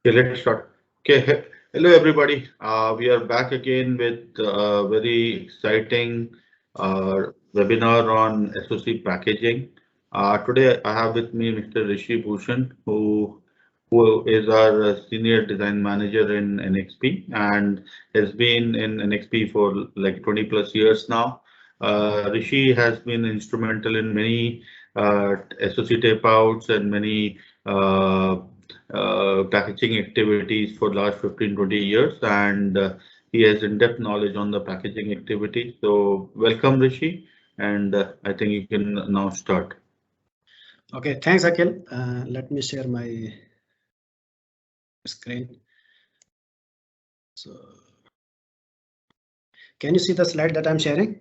Okay, let's start. Okay, hello everybody. We are back again with a very exciting webinar on SOC packaging. Today I have with me Mr. Rishi Bhushan, who is our senior design manager in NXP and has been in NXP for like 20 plus years now. Rishi has been instrumental in many SOC tape outs and many packaging activities for last 15, 20 years, and he has in-depth knowledge on the packaging activity. So welcome, Rishi, and I think you can now start. Okay, thanks, Akhil. Let me share my screen. So, can you see the slide that I'm sharing?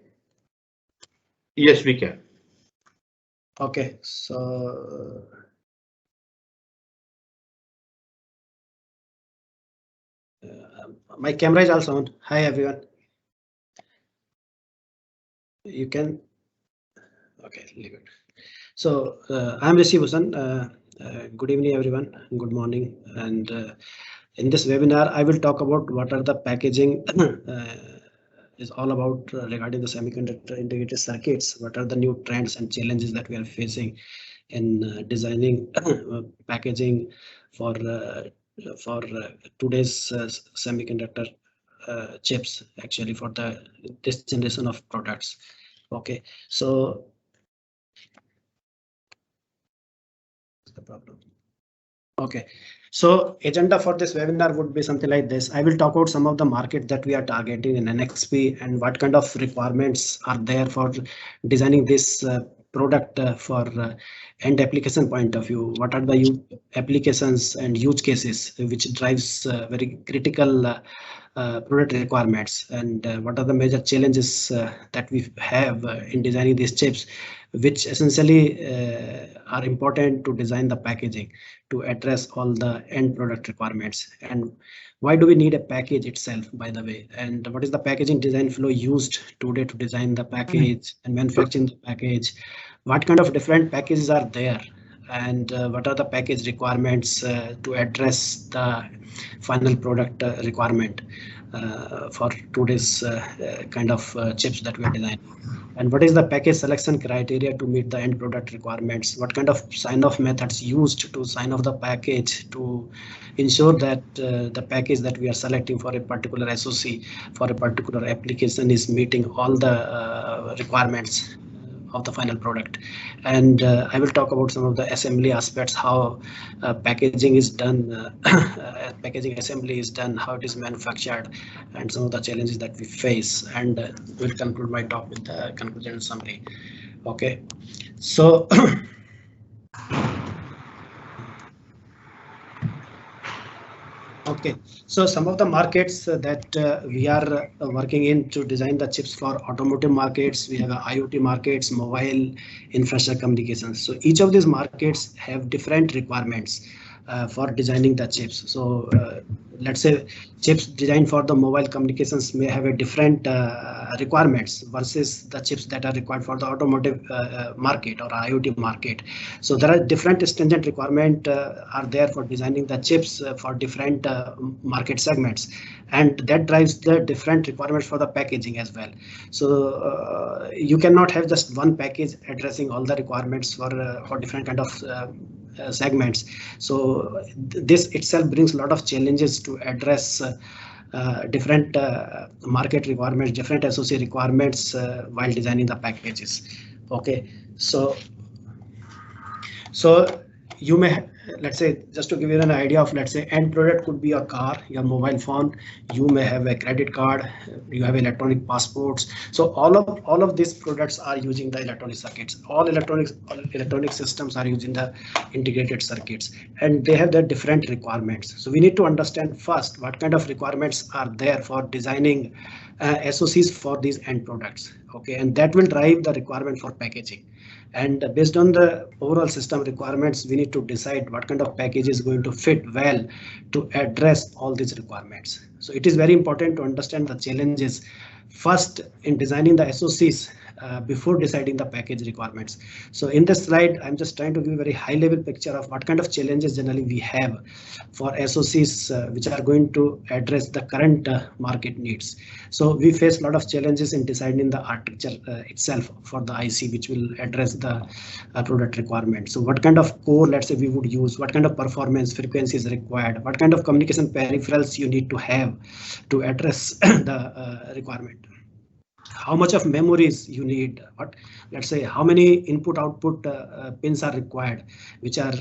Yes, we can. Okay, so my camera is also on. Hi, everyone. You can. Okay, leave it. So I'm Rishi Bhushan. Good evening, everyone. Good morning. And in this webinar, I will talk about what are the packaging is all about regarding the semiconductor integrated circuits. What are the new trends and challenges that we are facing in designing packaging for today's semiconductor chips, actually for this generation of products. Okay, so the problem. Okay, so agenda for this webinar would be something like this. I will talk about some of the market that we are targeting in NXP and what kind of requirements are there for designing this product for end application point of view. What are the applications and use cases which drives very critical product requirements, and what are the major challenges that we have in designing these chips, which essentially are important to design the packaging to address all the end product requirements. And why do we need a package itself, by the way, and what is the packaging design flow used today to design the package and manufacturing the package, what kind of different packages are there, and what are the package requirements to address the final product requirement for today's kind of chips that we are designing, and what is the package selection criteria to meet the end product requirements, what kind of sign-off methods used to sign off the package to ensure that the package that we are selecting for a particular SOC for a particular application is meeting all the requirements of the final product. And I will talk about some of the assembly aspects, how packaging is done, packaging assembly is done, how it is manufactured, and some of the challenges that we face, and will conclude my talk with the conclusion summary. Okay, so okay, so some of the markets that we are working in to design the chips for automotive markets, we have IoT markets, mobile, infrastructure communications. So each of these markets have different requirements for designing the chips. So let's say chips designed for the mobile communications may have a different requirements versus the chips that are required for the automotive market or IoT market. So there are different stringent requirements are there for designing the chips for different market segments, and that drives the different requirements for the packaging as well. So you cannot have just one package addressing all the requirements for different kind of segments. So this itself brings a lot of challenges to address different market requirements, different SOC requirements while designing the packages. Okay, so you may, let's say, just to give you an idea of, let's say, end product could be a car, your mobile phone, you may have a credit card, you have electronic passports. So all of these products are using the electronic circuits. All electronic systems are using the integrated circuits, and they have their different requirements. So we need to understand first what kind of requirements are there for designing SOCs for these end products. Okay, and that will drive the requirement for packaging. And based on the overall system requirements, we need to decide what kind of package is going to fit well to address all these requirements. So it is very important to understand the challenges first in designing the SOCs before deciding the package requirements. So in this slide, I'm just trying to give a very high level picture of what kind of challenges generally we have for SOCs which are going to address the current market needs. So we face a lot of challenges in deciding the architecture itself for the IC, which will address the product requirements. So what kind of core, let's say, we would use, what kind of performance frequency is required, what kind of communication peripherals you need to have to address the requirement, how much of memories you need, what, let's say, how many input output pins are required, which are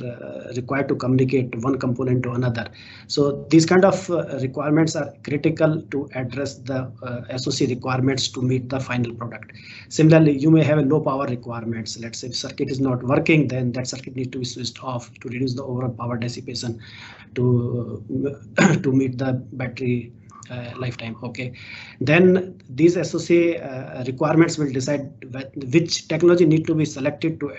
required to communicate one component to another. So these kind of requirements are critical to address the SOC requirements to meet the final product. Similarly, you may have a low power requirements. Let's say if circuit is not working, then that circuit needs to be switched off to reduce the overall power dissipation to meet the battery lifetime. Okay, then these SOC requirements will decide which technology need to be selected to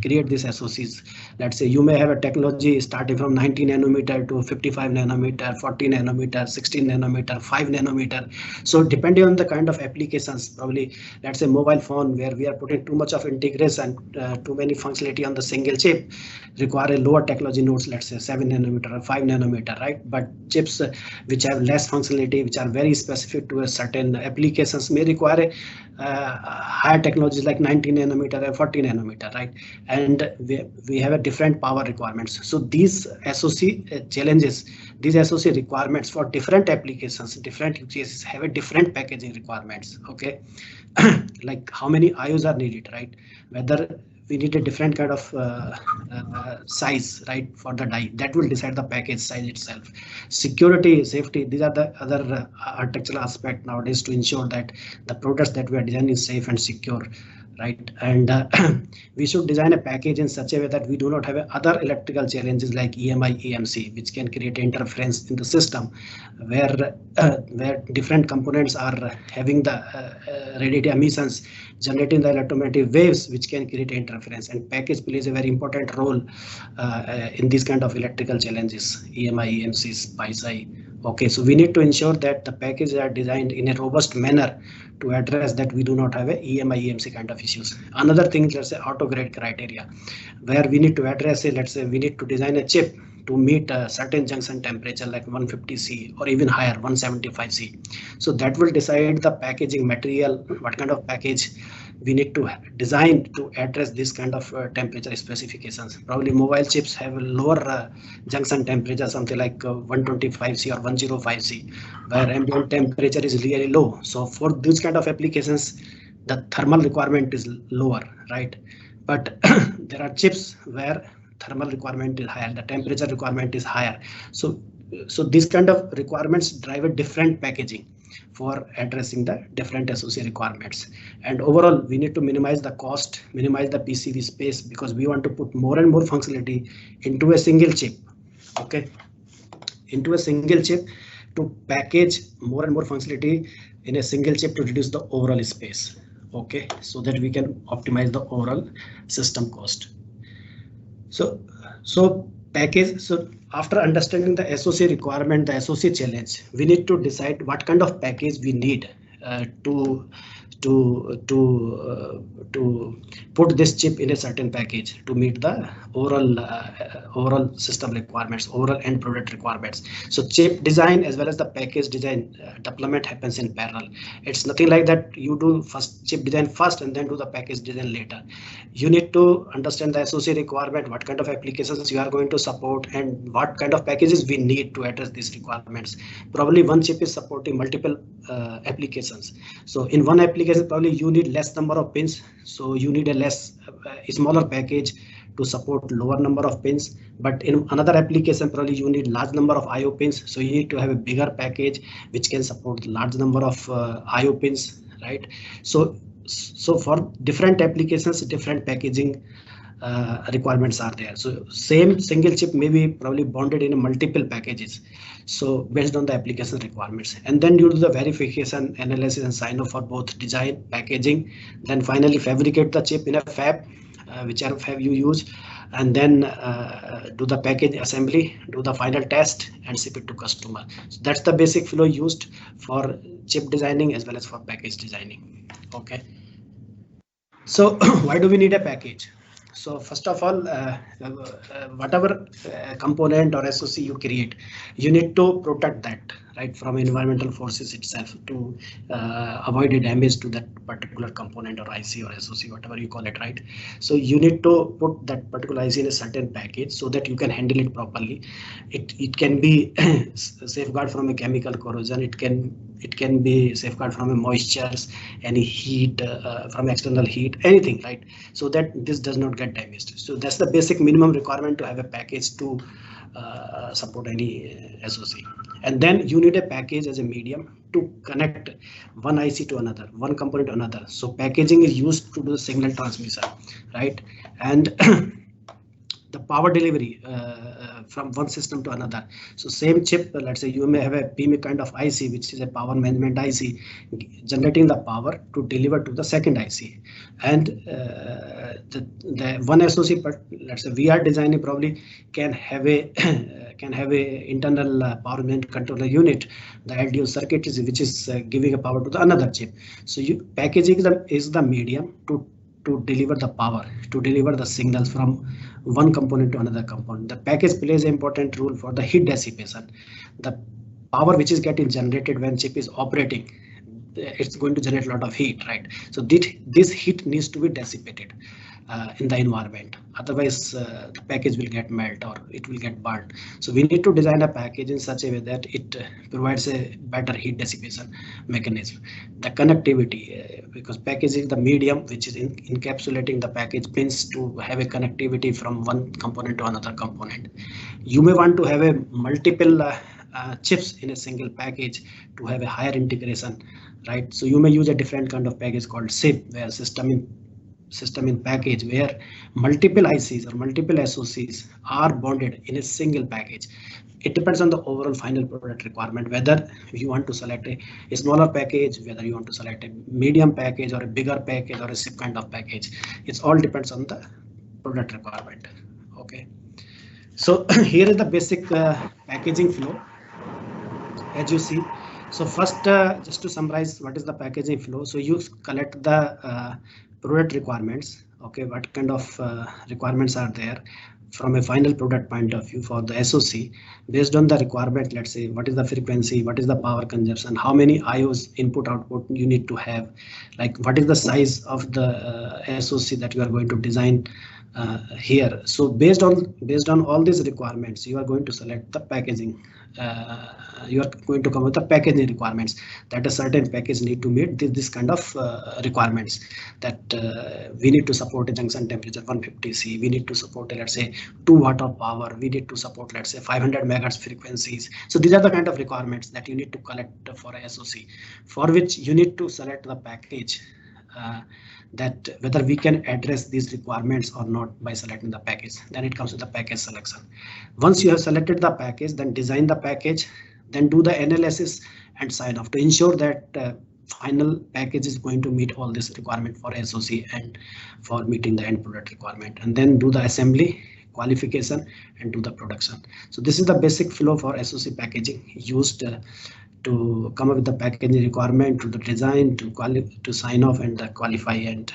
create these SOCs. Let's say you may have a technology starting from 90 nanometer to 55 nanometer, 40 nanometer, 16 nanometer, 5 nanometer. So depending on the kind of applications, probably let's say mobile phone where we are putting too much of integration, too many functionality on the single chip, require a lower technology nodes, let's say 7 nanometer or 5 nanometer, right? But chips which have less functionality, which are very specific to a certain applications, may require higher technologies like 19 nanometer or 40 nanometer, right? And we have a different power requirements. So these SOC challenges, these SOC requirements for different applications, different use cases have a different packaging requirements. Okay, like how many IOs are needed, right? Whether we need a different kind of size, right, for the die. That will decide the package size itself. Security, safety, these are the other architectural aspect nowadays to ensure that the products that we are designing is safe and secure, right? And we should design a package in such a way that we do not have other electrical challenges like EMI, EMC, which can create interference in the system, where different components are having the radiative emissions, generating the electromagnetic waves, which can create interference. And package plays a very important role in these kind of electrical challenges, EMI, EMCs, PISI. Okay, so we need to ensure that the packages are designed in a robust manner to address that we do not have a EMI, EMC kind of issues. Another thing, let's say auto grade criteria, where we need to address it. Let's say we need to design a chip to meet a certain junction temperature like 150 C or even higher, 175 C. So that will decide the packaging material, what kind of package we need to design to address this kind of temperature specifications. Probably mobile chips have a lower junction temperature, something like 125 C or 105 C, where ambient temperature is really low. So for these kind of applications, the thermal requirement is lower, right? But there are chips where thermal requirement is higher, the temperature requirement is higher. So these kind of requirements drive a different packaging for addressing the different SOC requirements. And overall, we need to minimize the cost, minimize the PCB space, because we want to put more and more functionality into a single chip. Okay, into a single chip to package more and more functionality in a single chip to reduce the overall space. Okay, so that we can optimize the overall system cost. So package. So after understanding the SOC requirement, the SOC challenge, we need to decide what kind of package we need to put this chip in a certain package to meet the overall system requirements, overall end product requirements. So chip design as well as the package design deployment happens in parallel. It's nothing like that you do first chip design first and then do the package design later. You need to understand the SOC requirement, what kind of applications you are going to support, and what kind of packages we need to address these requirements. Probably one chip is supporting multiple applications. So in one application, probably you need less number of pins, so you need a smaller package to support lower number of pins. But in another application, probably you need large number of IO pins, so you need to have a bigger package which can support large number of IO pins, right? So for different applications, different packaging requirements are there. So same single chip may be probably bonded in multiple packages, so based on the application requirements. And then you do the verification, analysis and sign off for both design, packaging, then finally fabricate the chip in a fab, whichever fab you use, and then do the package assembly, do the final test and ship it to customer. So that's the basic flow used for chip designing as well as for package designing. Okay. So why do we need a package? So first of all, whatever component or SoC you create, you need to protect that, right, from environmental forces itself to avoid a damage to that particular component or IC or SoC, whatever you call it, right? So you need to put that particular IC in a certain package so that you can handle it properly. It can be safeguard from a chemical corrosion. It can be safeguard from a moistures, any heat from external heat, anything, right? So that this does not get damaged. So that's the basic minimum requirement to have a package to support any SoC. And then you need a package as a medium to connect one IC to another, one component to another. So packaging is used to do the signal transmission, right? And the power delivery from one system to another. So same chip, let's say you may have a PMIC kind of IC, which is a power management IC, generating the power to deliver to the second IC. And the one SoC, but let's say we are designing probably can have a can have a internal power management controller unit, the LDO circuit, which is giving a power to the another chip. So you packaging is the medium to deliver the power, to deliver the signals from one component to another component. The package plays an important role for the heat dissipation. The power which is getting generated when chip is operating, it's going to generate a lot of heat, right? So this heat needs to be dissipated in the environment. Otherwise, the package will get melt or it will get burnt. So we need to design a package in such a way that it provides a better heat dissipation mechanism. The connectivity, because package is the medium which is encapsulating the package pins to have a connectivity from one component to another component. You may want to have a multiple chips in a single package to have a higher integration, right? So you may use a different kind of package called SIP, where system in package, where multiple ICs or multiple SoCs are bonded in a single package. It depends on the overall final product requirement, whether you want to select a smaller package, whether you want to select a medium package or a bigger package or a SIP kind of package. It all depends on the product requirement. Okay, so here is the basic packaging flow, as you see. So first, just to summarize, what is the packaging flow? So you collect the product requirements. Okay, what kind of requirements are there from a final product point of view for the SoC? Based on the requirement, let's say what is the frequency, what is the power consumption, how many IOs input output you need to have, like what is the size of the SoC that you are going to design here. So based on all these requirements, you are going to select the packaging. You are going to come with the packaging requirements that a certain package need to meet this kind of requirements, that we need to support a junction temperature 150 C, we need to support let's say 2 watt of power, we need to support let's say 500 megahertz frequencies. So these are the kind of requirements that you need to collect for a SoC, for which you need to select the package that whether we can address these requirements or not by selecting the package. Then it comes to the package selection. Once you have selected the package, then design the package, then do the analysis and sign off to ensure that final package is going to meet all this requirement for SoC and for meeting the end product requirement, and then do the assembly, qualification, and do the production. So this is the basic flow for SoC packaging used to come up with the packaging requirement, to the design, to sign off and qualify and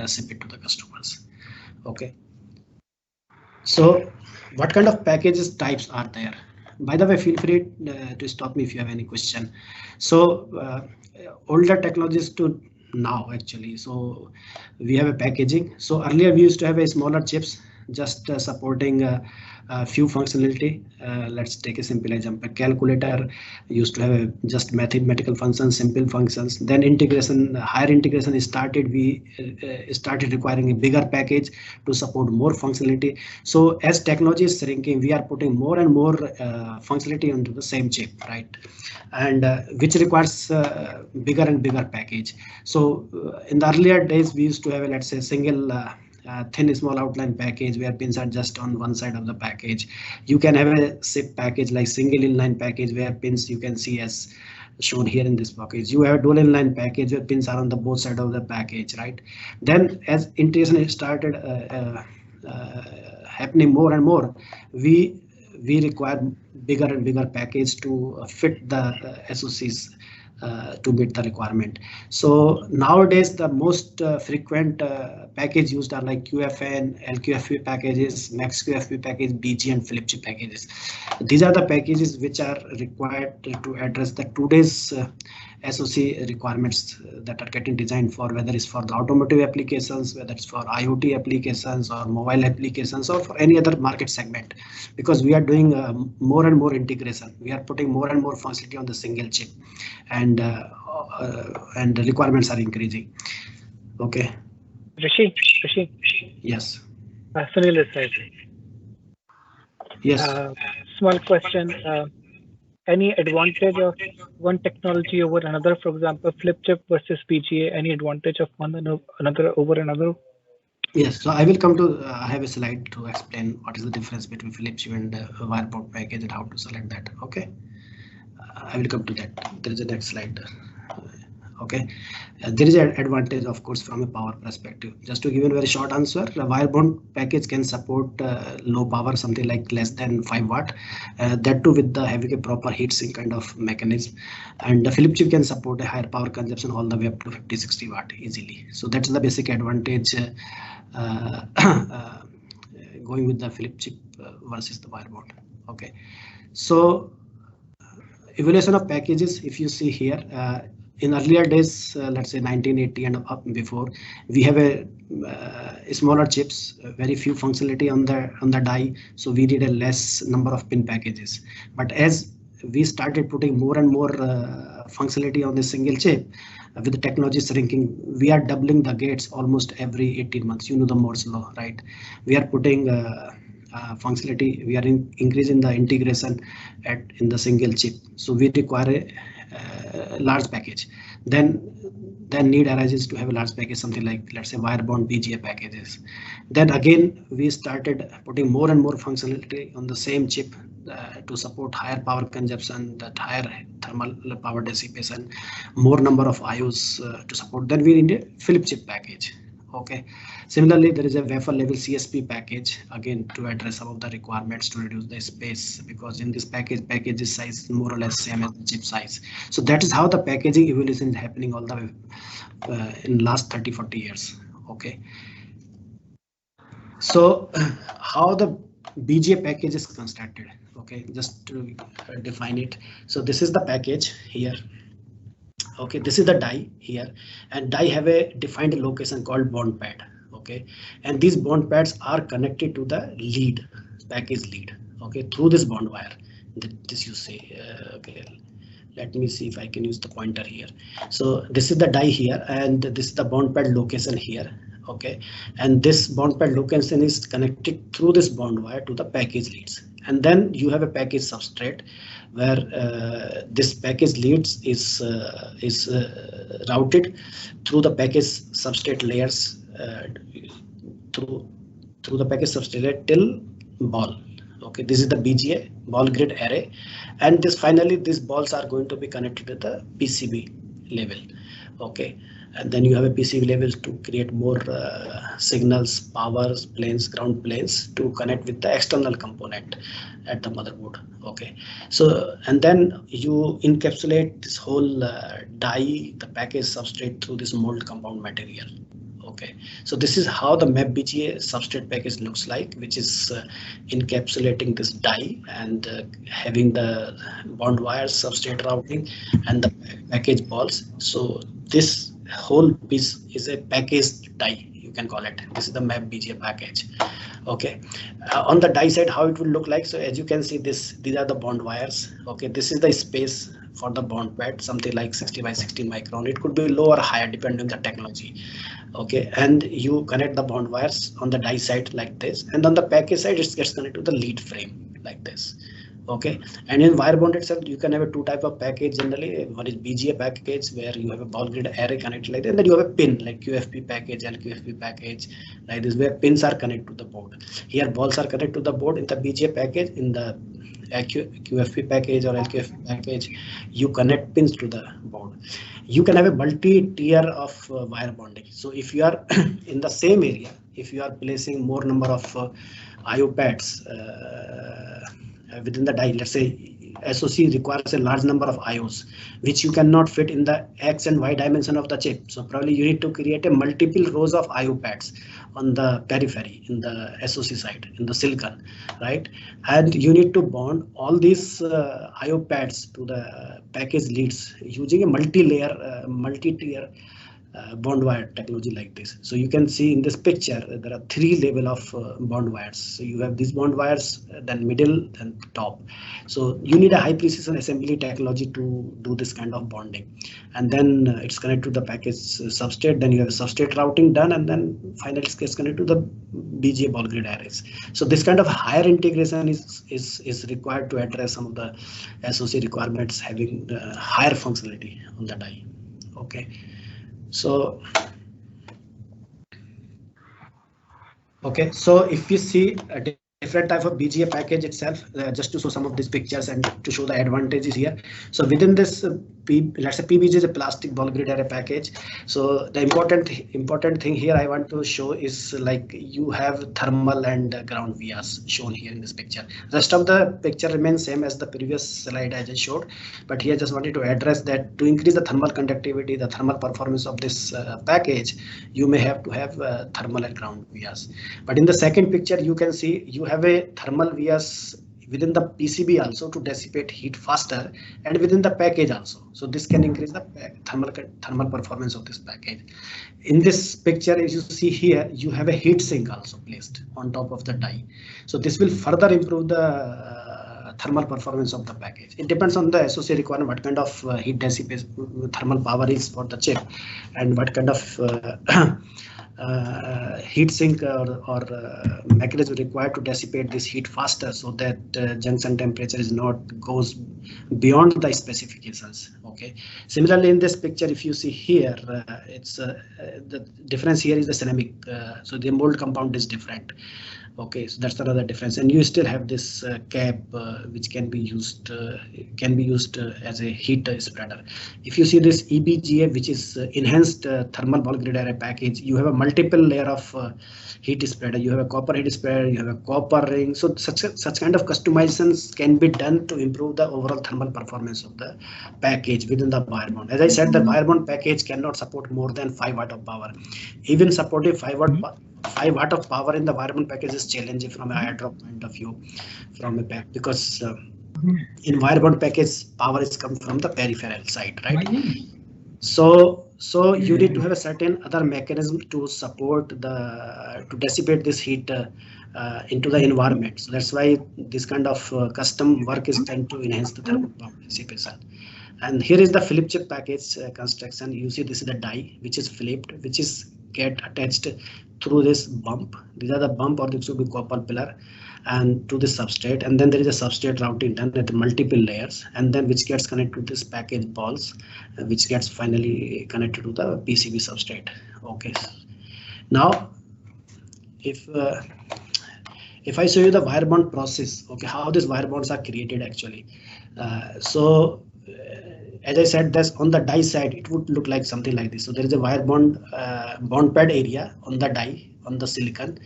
ship it to the customers. Okay. So what kind of packages types are there? By the way, feel free to stop me if you have any question. So older technologies to now actually. So we have a packaging. So earlier we used to have a smaller chips just supporting a few functionality. Let's take a simple example. Calculator used to have just mathematical functions, simple functions. Then integration, higher integration started. We started requiring a bigger package to support more functionality. So as technology is shrinking, we are putting more and more functionality onto the same chip, right? And which requires bigger and bigger package. So in the earlier days, we used to have let's say single thin small outline package where pins are just on one side of the package. You can have a SIP package like single inline package where pins you can see as shown here in this package. You have a dual inline package where pins are on the both sides of the package, right? Then as integration started happening more and more, we require bigger and bigger package to fit the SoC's to meet the requirement. So nowadays the most frequent package used are like QFN, LQFP packages, Max QFP package, BG and flip chip packages. These are the packages which are required to address the today's SoC requirements that are getting designed for, whether it's for the automotive applications, whether it's for IoT applications or mobile applications or for any other market segment, because we are doing more and more integration. We are putting more and more functionality on the single chip, and the requirements are increasing. Okay. Rishi. Yes. Sunil is right. Yes. Small question. Any advantage of one technology over another? For example, flip chip versus BGA. Any advantage of one another over another? Yes, so I will come to. I have a slide to explain what is the difference between flip chip and wire bond package and how to select that. Okay, I will come to that. There is a next slide. Okay, there is an advantage, of course, from a power perspective. Just to give you a very short answer, the wire bond package can support low power, something like less than 5 watt. That too with the having a proper heat sink kind of mechanism. And the flip chip can support a higher power consumption all the way up to 50-60 watt easily. So that's the basic advantage going with the flip chip versus the wire bond. Okay, so evaluation of packages, if you see here, in earlier days, let's say 1980 and up before, we have a smaller chips, very few functionality on the die, so we need a less number of pin packages. But as we started putting more and more functionality on the single chip, with the technology shrinking, we are doubling the gates almost every 18 months. You know the Moore's law, right? We are putting functionality, we are increasing the integration in the single chip, so we require a large package. Then need arises to have a large package, something like, let's say, wire bond BGA packages. Then again we started putting more and more functionality on the same chip to support higher power consumption, that higher thermal power dissipation, more number of IOs to support. Then we need a flip chip package. Okay, similarly there is a wafer level CSP package, again to address some of the requirements to reduce the space, because in this package size is more or less same as the chip size. So that is how the packaging evolution is happening all the way in last 30-40 years. Okay, so how the BGA package is constructed. Okay, just to define it. So this is the package here. Okay, this is the die here, and die have a defined location called bond pad. Okay, and these bond pads are connected to the lead, package lead. Okay, through this bond wire. This you say. Okay, let me see if I can use the pointer here. So this is the die here, and this is the bond pad location here. Okay, and this bond pad location is connected through this bond wire to the package leads, and then you have a package substrate where this package leads is routed through the package substrate layers through the package substrate layer till ball. Okay, this is the BGA ball grid array, and this finally these balls are going to be connected to the PCB level. Okay, and then you have a PCB level to create more signals, powers, planes, ground planes to connect with the external component at the motherboard. Okay, so and then you encapsulate this whole die, the package substrate, through this mold compound material. Okay, so this is how the MAP BGA substrate package looks like, which is encapsulating this die and having the bond wires, substrate routing, and the package balls. So this whole piece is a packaged die, you can call it. This is the MAP BGA package. Okay, on the die side, how it will look like. So as you can see, these are the bond wires. Okay, this is the space for the bond pad, something like 60 by 60 micron. It could be lower or higher depending on the technology. Okay, and you connect the bond wires on the die side like this, and on the package side it gets connected to the lead frame like this. Okay, and in wire bond itself you can have a two type of package generally. One is BGA package where you have a ball grid array connected like that, and then you have a pin like QFP package, LQFP package like this, where pins are connected to the board. Here balls are connected to the board. In the BGA package, in the QFP package or LQFP package, you connect pins to the board. You can have a multi-tier of wire bonding. So if you are in the same area, if you are placing more number of IO pads within the die, let's say SoC requires a large number of IOs, which you cannot fit in the X and Y dimension of the chip. So probably you need to create a multiple rows of IO pads on the periphery in the SoC side, in the silicon, right? And you need to bond all these IO pads to the package leads using a multi-layer, multi-tier bond wire technology like this. So you can see in this picture there are 3 level of bond wires. So you have these bond wires, then middle, then top. So you need a high precision assembly technology to do this kind of bonding, and then it's connected to the package substrate. Then you have a substrate routing done, and then finally it gets connected to the BGA ball grid arrays. So this kind of higher integration is required to address some of the SoC requirements having higher functionality on the die. Okay. So, okay, so if you see a different type of BGA package itself, just to show some of these pictures and to show the advantages here. So within this, let's say PBG is a plastic ball grid array package. So the important thing here I want to show is like you have thermal and ground vias shown here in this picture. Rest of the picture remains same as the previous slide I just showed, but here I just wanted to address that to increase the thermal conductivity, the thermal performance of this package, you may have to have thermal and ground vias. But in the second picture, you can see you have a thermal vias within the PCB also to dissipate heat faster, and within the package also. So this can increase the thermal performance of this package. In this picture, as you see here, you have a heat sink also placed on top of the die. So this will further improve the thermal performance of the package. It depends on the SoC requirement, what kind of heat dissipation thermal power is for the chip, and what kind of heat sink or mechanism required to dissipate this heat faster, so that junction temperature is not goes beyond the specifications. Okay. Similarly, in this picture, if you see here, it's the difference here is the ceramic. So the mold compound is different. Okay, so that's another difference, and you still have this cap which can be used as a heat spreader. If you see this EBGA, which is enhanced thermal ball grid array package, you have a multiple layer of heat spreader. You have a copper heat spreader, you have a copper ring. So such kind of customizations can be done to improve the overall thermal performance of the package within the wire bond. As I said, the wire bond package cannot support more than 5 watt of power. Even supporting 5 watt of power in the wire bond package is challenging from a higher drop point of view from a pack, because in wire bond package power is come from the peripheral side, right? So you need to have a certain other mechanism to support to dissipate this heat into the environment. So that's why this kind of custom work is done to enhance the thermal power dissipation. And here is the flip chip package construction. You see this is the die which is flipped, which is get attached through this bump. These are the bump, or this will be copper pillar, and to the substrate, and then there is a substrate routing done at multiple layers, and then which gets connected to this package balls, which gets finally connected to the PCB substrate. Okay, now if I show you the wire bond process, okay, how these wire bonds are created actually. As I said, that's on the die side, it would look like something like this. So there is a wire bond pad area on the die, on the silicon,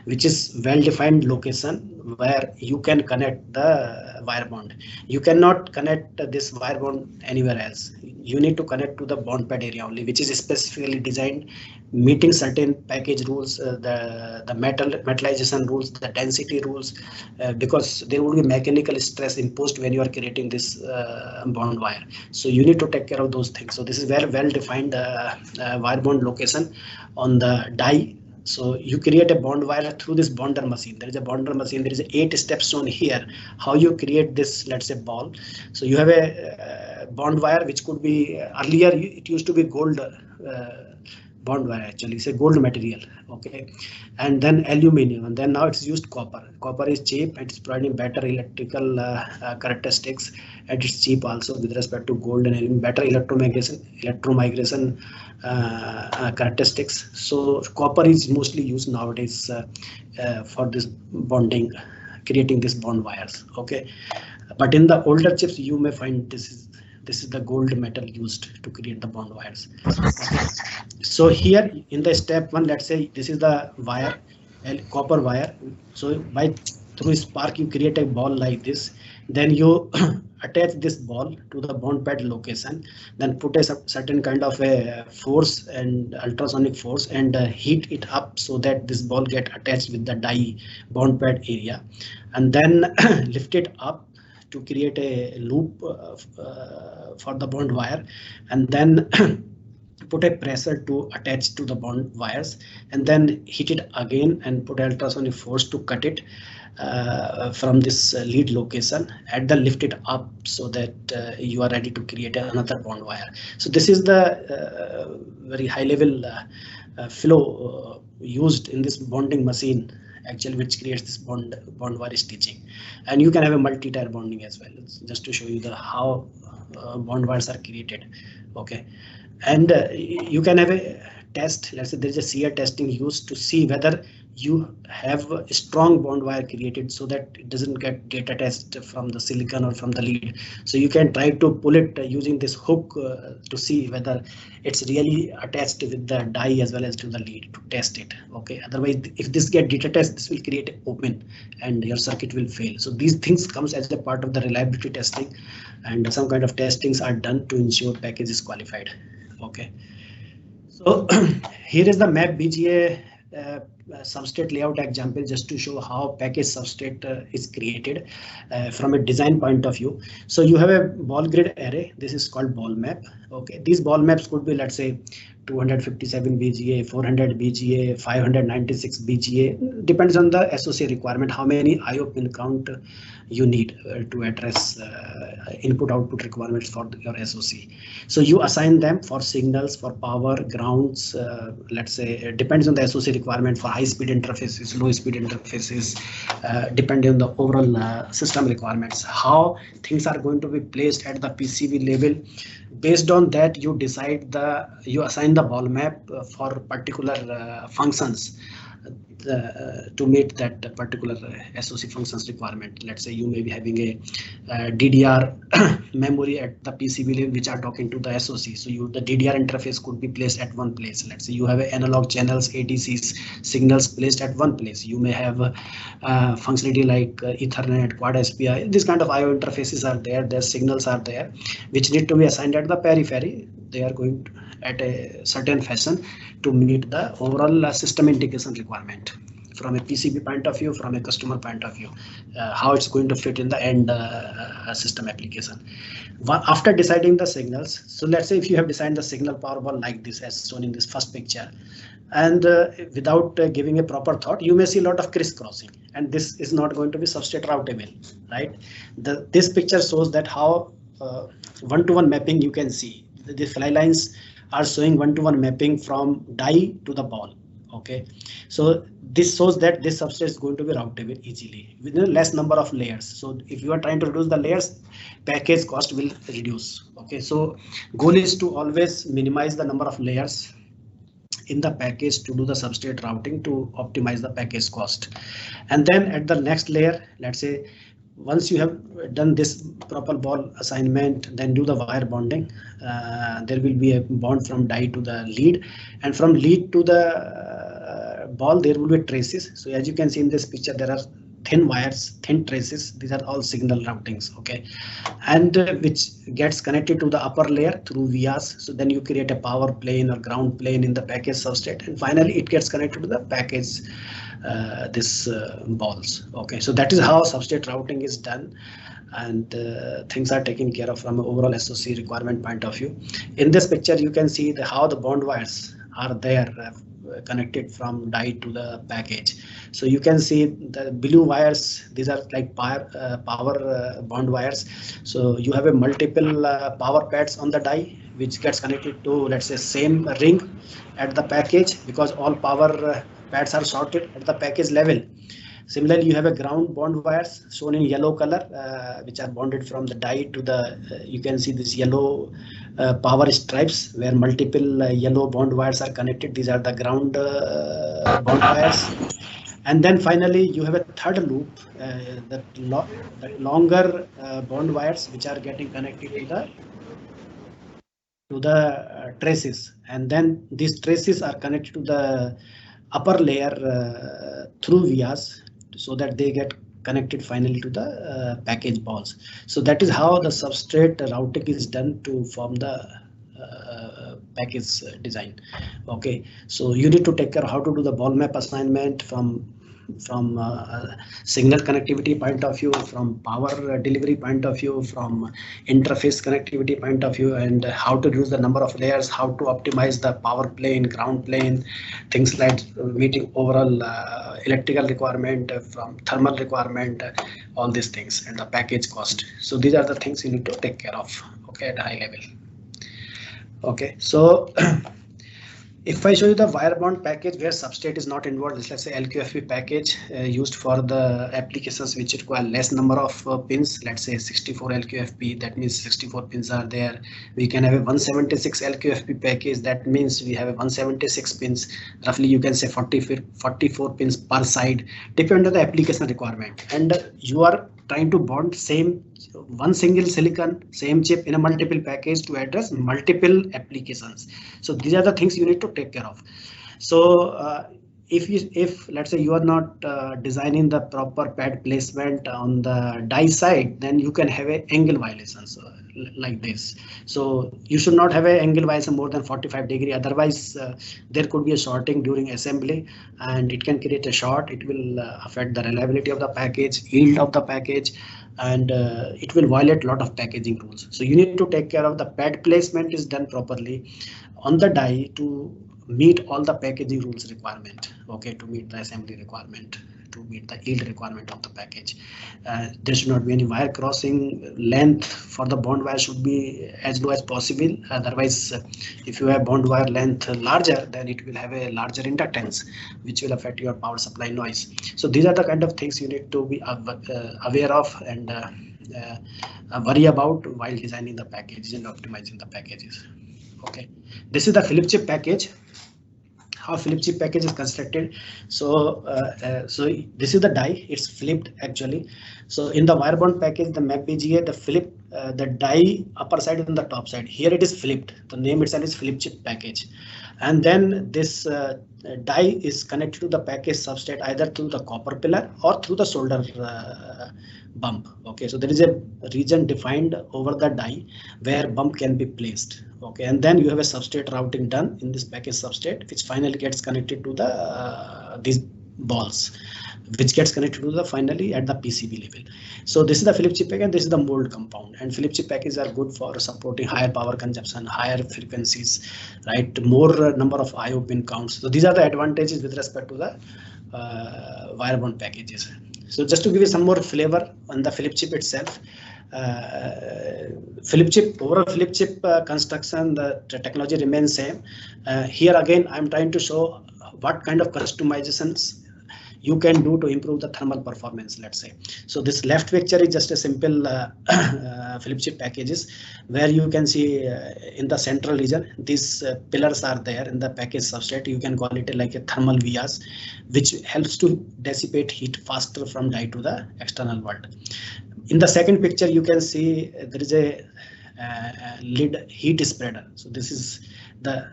which is well-defined location where you can connect the wire bond. You cannot connect this wire bond anywhere else. You need to connect to the bond pad area only, which is specifically designed meeting certain package rules, the metallization rules, the density rules, because there would be mechanical stress imposed when you are creating this bond wire. So you need to take care of those things. So this is very well-defined wire bond location on the die. So you create a bond wire through this bonder machine. There is a bonder machine. There is 8 steps shown here. How you create this, let's say, ball. So you have a bond wire, which could be earlier it used to be gold bond wire. Actually, it's a gold material. Okay, and then aluminum, and then now it's used copper. Copper is cheap and it's providing better electrical characteristics, and it's cheap also with respect to gold, and better electromigration characteristics. So copper is mostly used nowadays for this bonding, creating these bond wires. Okay, but in the older chips you may find this is the gold metal used to create the bond wires. Okay. So here in the step 1, let's say this is the wire, copper wire. So through spark you create a ball like this. Then you attach this ball to the bond pad location, then put a certain kind of a force and ultrasonic force and heat it up so that this ball get attached with the die bond pad area, and then lift it up to create a loop for the bond wire, and then put a pressure to attach to the bond wires, and then hit it again and put ultrasonic force to cut it from this lead location, and then lift it up so that you are ready to create another bond wire. So this is the very high level flow used in this bonding machine, actually, which creates this bond wire stitching. And you can have a multi-tier bonding as well. It's just to show you the how bond wires are created. Okay, and you can have a test. Let's say there is a shear testing used to see whether you have a strong bond wire created so that it doesn't get attached from the silicon or from the lead. So you can try to pull it using this hook to see whether it's really attached with the die as well as to the lead to test it. Okay, otherwise if this get detached, this will create an open and your circuit will fail. So these things comes as a part of the reliability testing, and some kind of testings are done to ensure package is qualified. Okay, so here is the map BGA substrate layout example, just to show how package substrate is created from a design point of view. So you have a ball grid array. This is called ball map. Okay, these ball maps could be, let's say, 257 BGA, 400 BGA, 596 BGA. Depends on the SOC requirement, how many IO pin count you need to address input output requirements for your SOC. So you assign them for signals, for power, grounds. Let's say it depends on the SOC requirement for high speed interfaces, low speed interfaces, depending on the overall system requirements. How things are going to be placed at the PCB level. Based on that, you decide you assign the ball map for particular functions to meet that particular SOC functions requirement. Let's say you may be having a DDR memory at the PCB level which are talking to the SOC. So the DDR interface could be placed at one place. Let's say you have analog channels, ADCs, signals placed at one place. You may have functionality like Ethernet, Quad SPI. This kind of IO interfaces are there. Their signals are there, which need to be assigned at the periphery. They are going to, at a certain fashion to meet the overall system integration requirement from a PCB point of view, from a customer point of view, how it's going to fit in the end system application. After deciding the signals, so let's say if you have designed the signal power ball like this as shown in this first picture, and without giving a proper thought, you may see a lot of crisscrossing, and this is not going to be substrate routable, right? This picture shows that how one-to-one mapping you can see. The fly lines are showing one-to-one mapping from die to the ball. Okay, so this shows that this substrate is going to be routable easily within a less number of layers. So if you are trying to reduce the layers, package cost will reduce. Okay, so goal is to always minimize the number of layers in the package to do the substrate routing to optimize the package cost. And then at the next layer, let's say once you have done this proper ball assignment, then do the wire bonding. There will be a bond from die to the lead, and from lead to the ball there will be traces. So as you can see in this picture, there are thin wires, thin traces. These are all signal routings. Okay, and which gets connected to the upper layer through vias. So then you create a power plane or ground plane in the package substrate, and finally it gets connected to the package balls. Okay, so that is how substrate routing is done, and things are taken care of from an overall SOC requirement point of view. In this picture, you can see how the bond wires are there connected from die to the package. So you can see the blue wires, these are like power bond wires. So you have a multiple power pads on the die which gets connected to, let's say, same ring at the package, because all power pads are sorted at the package level. Similarly, you have a ground bond wires shown in yellow color, which are bonded from the die to the, you can see this yellow power stripes where multiple yellow bond wires are connected. These are the ground bond wires. And then finally, you have a third loop, that longer bond wires which are getting connected to the traces. And then these traces are connected to the upper layer through vias, so that they get connected finally to the package balls. So that is how the substrate routing is done to form the package design. Okay, so you need to take care of how to do the ball map assignment from signal connectivity point of view, from power delivery point of view, from interface connectivity point of view, and how to use the number of layers, how to optimize the power plane, ground plane, things like meeting overall electrical requirement, from thermal requirement, all these things, and the package cost. So these are the things you need to take care of, okay, at high level. Okay, so if I show you the wire bond package where substrate is not involved, let's say LQFP package used for the applications which require less number of pins, let's say 64 LQFP, that means 64 pins are there. We can have a 176 LQFP package, that means we have a 176 pins, roughly you can say 44 pins per side, depending on the application requirement. And you are trying to bond one single silicon, same chip in a multiple package to address multiple applications. So these are the things you need to take care of. So if let's say you are not designing the proper pad placement on the die side, then you can have a angle violations like this. So you should not have an angle violation more than 45 degrees. Otherwise, there could be a shorting during assembly, and it can create a short. It will affect the reliability of the package, yield of the package, and it will violate a lot of packaging rules. So you need to take care of the pad placement is done properly on the die to meet all the packaging rules requirement, okay, to meet the assembly requirement, to meet the yield requirement of the package. There should not be any wire crossing. Length for the bond wire should be as low as possible. Otherwise, if you have bond wire length larger, then it will have a larger inductance, which will affect your power supply noise. So these are the kind of things you need to be aware of and worry about while designing the packages and optimizing the packages. Okay, this is the flip chip package. How flip chip package is constructed. So this is the die, it's flipped actually. So in the wire bond package, the MapBGA, the die upper side and the top side, here it is flipped. The name itself is flip chip package. And then this die is connected to the package substrate either through the copper pillar or through the solder bump. Okay, so there is a region defined over the die where bump can be placed. Okay, and then you have a substrate routing done in this package substrate, which finally gets connected to the these balls, which gets connected to the finally at the PCB level. So this is the flip chip package, and this is the mold compound. And flip chip packages are good for supporting higher power consumption, higher frequencies, right? More number of IO pin counts. So these are the advantages with respect to the wire bond packages. So just to give you some more flavor on the flip chip itself. Overall flip chip construction, the technology remains same. Here again, I'm trying to show what kind of customizations you can do to improve the thermal performance, let's say. So this left picture is just a simple flip chip packages where you can see in the central region, these pillars are there in the package substrate. You can call it like a thermal vias, which helps to dissipate heat faster from die to the external world. In the second picture, you can see there is a lid heat spreader. So this is the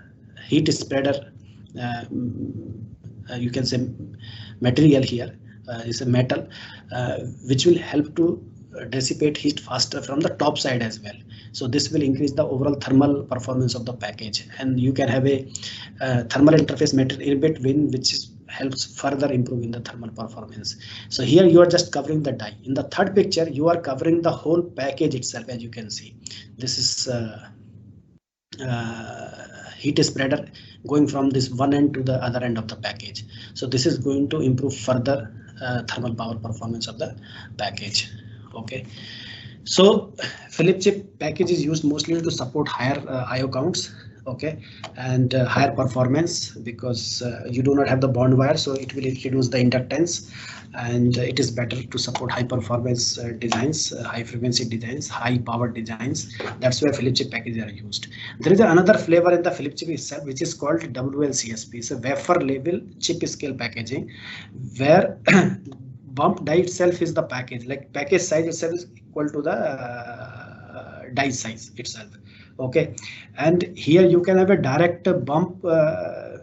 heat spreader. You can say material here is a metal, which will help to dissipate heat faster from the top side as well. So this will increase the overall thermal performance of the package, and you can have a thermal interface material in between, which helps further improving the thermal performance. So here you are just covering the die. In the third picture, you are covering the whole package itself. As you can see, this is heat spreader going from this one end to the other end of the package. So this is going to improve further thermal power performance of the package. Okay, so flip chip package is used mostly to support higher IO counts. Okay, and higher performance, because you do not have the bond wire, so it will reduce the inductance, and it is better to support high performance designs, high frequency designs, high power designs. That's why flip chip packages are used. There is another flavor in the flip chip itself, which is called WLCSP. It's a wafer level chip scale packaging, where bump die itself is the package, like package size itself is equal to the die size itself. Okay, and here you can have a direct bump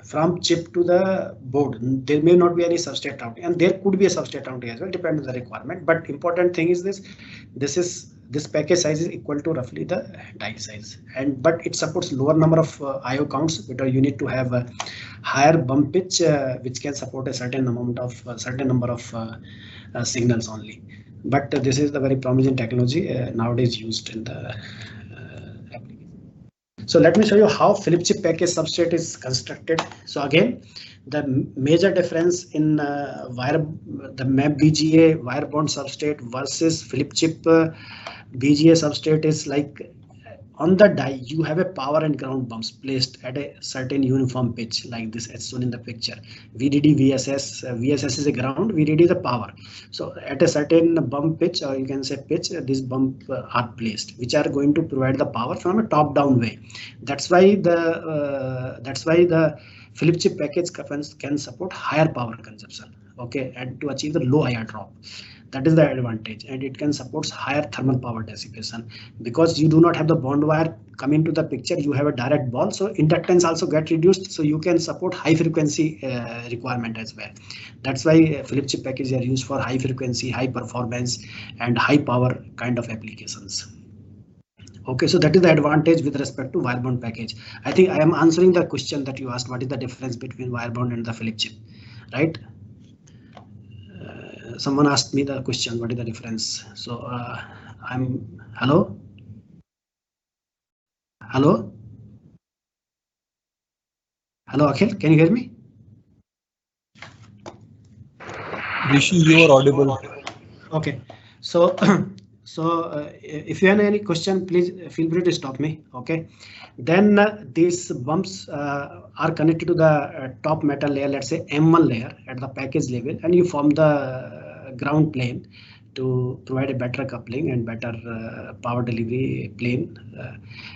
from chip to the board. There may not be any substrate routing, and there could be a substrate routing as well, depending on the requirement. But important thing is this package size is equal to roughly the die size, and but it supports lower number of IO counts, because you need to have a higher bump pitch, which can support a certain number of signals only. But this is the very promising technology nowadays used in the application. So let me show you how Philip chip package substrate is constructed. So again, the major difference in the MAP BGA wire bond substrate versus Philip chip BGA substrate is like, on the die you have a power and ground bumps placed at a certain uniform pitch, like this as shown in the picture. VDD, VSS, VSS is a ground, VDD is a power. So at a certain bump pitch, or you can say pitch, these bump are placed, which are going to provide the power from a top down way. That's why the Philip chip package can support higher power consumption, okay, and to achieve the low IR drop. That is the advantage, and it can support higher thermal power dissipation, because you do not have the bond wire come into the picture. You have a direct ball, so inductance also get reduced, so you can support high frequency requirement as well. That's why Philip chip packages are used for high frequency, high performance, and high power kind of applications. Okay, so that is the advantage with respect to wire bond package. I think I am answering the question that you asked, what is the difference between wire bond and the Philip chip, right? Someone asked me the question, what is the difference? So hello, Akhil, can you hear me? Rishi, you are audible. Okay, so if you have any question, please feel free to stop me. Okay, then these bumps are connected to the top metal layer, let's say M1 layer at the package level, and you form the ground plane to provide a better coupling and better power delivery plane.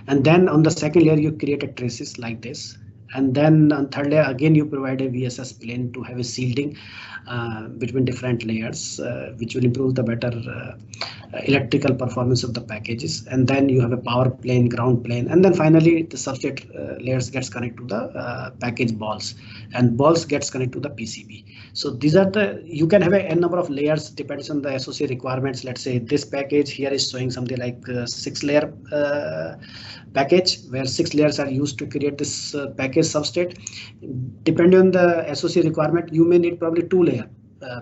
And then on the second layer, you create a traces like this. And then on third layer, again, you provide a VSS plane to have a shielding between different layers, which will improve the better electrical performance of the packages. And then you have a power plane, ground plane, and then finally the substrate layers gets connected to the package balls, and balls gets connected to the PCB. So these are you can have a n number of layers, depends on the SOC requirements. Let's say this package here is showing something like 6-layer package, where 6 layers are used to create this package substrate. Depending on the SOC requirement, you may need probably 2-layer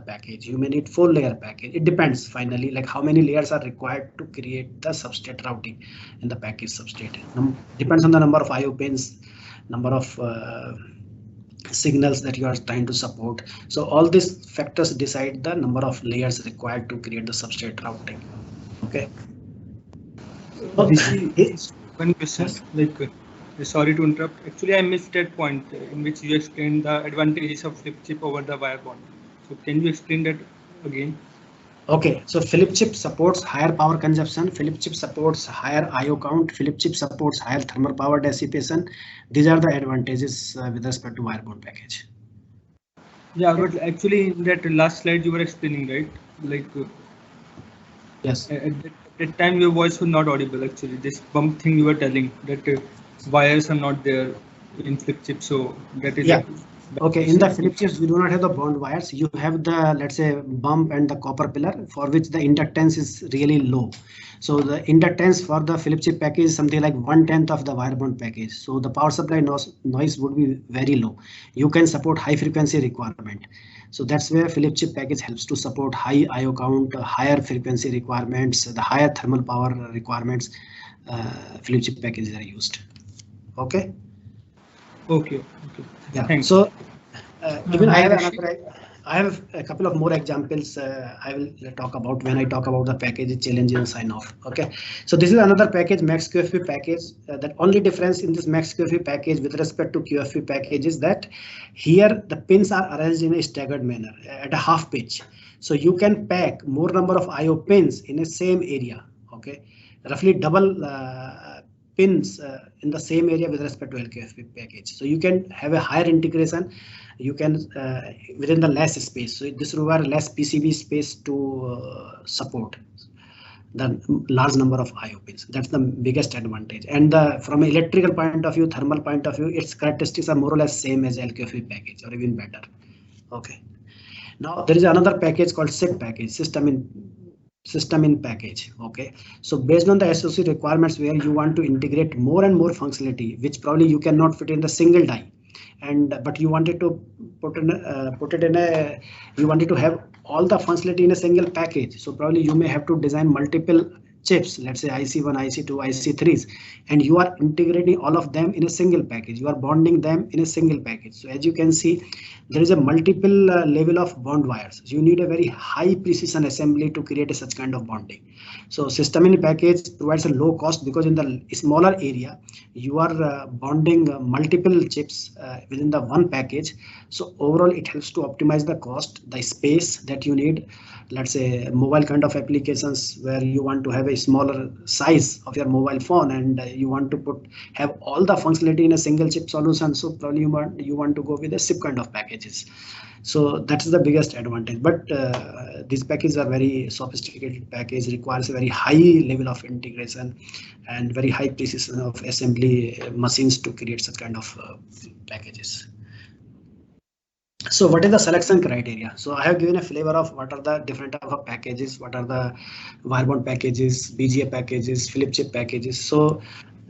package, you may need 4-layer package. It depends finally, like how many layers are required to create the substrate routing in the package substrate. Depends on the number of IO pins, number of signals that you are trying to support. So all these factors decide the number of layers required to create the substrate routing. Okay. One question, like, sorry to interrupt. Actually, I missed that point in which you explained the advantages of Philip chip over the wire bond. So can you explain that again? Okay, so Philip chip supports higher power consumption, Philip chip supports higher IO count, Philip chip supports higher thermal power dissipation. These are the advantages with respect to wire bond package. Yeah, but actually in that last slide you were explaining, right? Like, yes. At that time your voice was not audible. Actually, this bump thing you were telling that wires are not there in Philip chip, so that is. Yeah. Okay, in the Philip chips, we do not have the bond wires. You have the, let's say, bump and the copper pillar, for which the inductance is really low. So the inductance for the Philip chip package is something like 1/10 of the wire bond package. So the power supply noise would be very low. You can support high frequency requirement. So that's where Philip chip package helps to support high IO count, higher frequency requirements, the higher thermal power requirements. Philip chip packages are used. Okay. Okay. Yeah. Thanks. So even I have a couple of more examples I will talk about when I talk about the package challenge and sign off. Okay. So this is another package, Max QFP package. That only difference in this Max QFP package with respect to QFP package is that here the pins are arranged in a staggered manner at a half pitch. So you can pack more number of IO pins in a same area. Okay. Roughly double pins in the same area with respect to LQFP package. So you can have a higher integration. You can within the less space. So this requires less PCB space to support. the large number of IO pins. That's the biggest advantage. And from an electrical point of view, thermal point of view, its characteristics are more or less same as LQFE package or even better. Okay. Now there is another package called SIP package, system in package. Okay, so based on the SOC requirements, where you want to integrate more and more functionality, which probably you cannot fit in the single die, but you wanted to you wanted to have all the functionality in a single package. So probably you may have to design multiple chips, let's say IC1, IC2, IC3s, and you are integrating all of them in a single package. You are bonding them in a single package. So as you can see, there is a multiple level of bond wires. So you need a very high precision assembly to create such kind of bonding. So system in package provides a low cost, because in the smaller area you are bonding multiple chips within the one package. So overall it helps to optimize the cost, the space that you need. Let's say mobile kind of applications where you want to have a smaller size of your mobile phone, and you want to have all the functionality in a single chip solution. So probably you want to go with a SIP kind of packages. So that's the biggest advantage. But these packages are very sophisticated package, requires a very high level of integration and very high precision of assembly machines to create such kind of packages. So what is the selection criteria? So I have given a flavor of what are the different type of packages, what are the wire bond packages, BGA packages, flip chip packages. So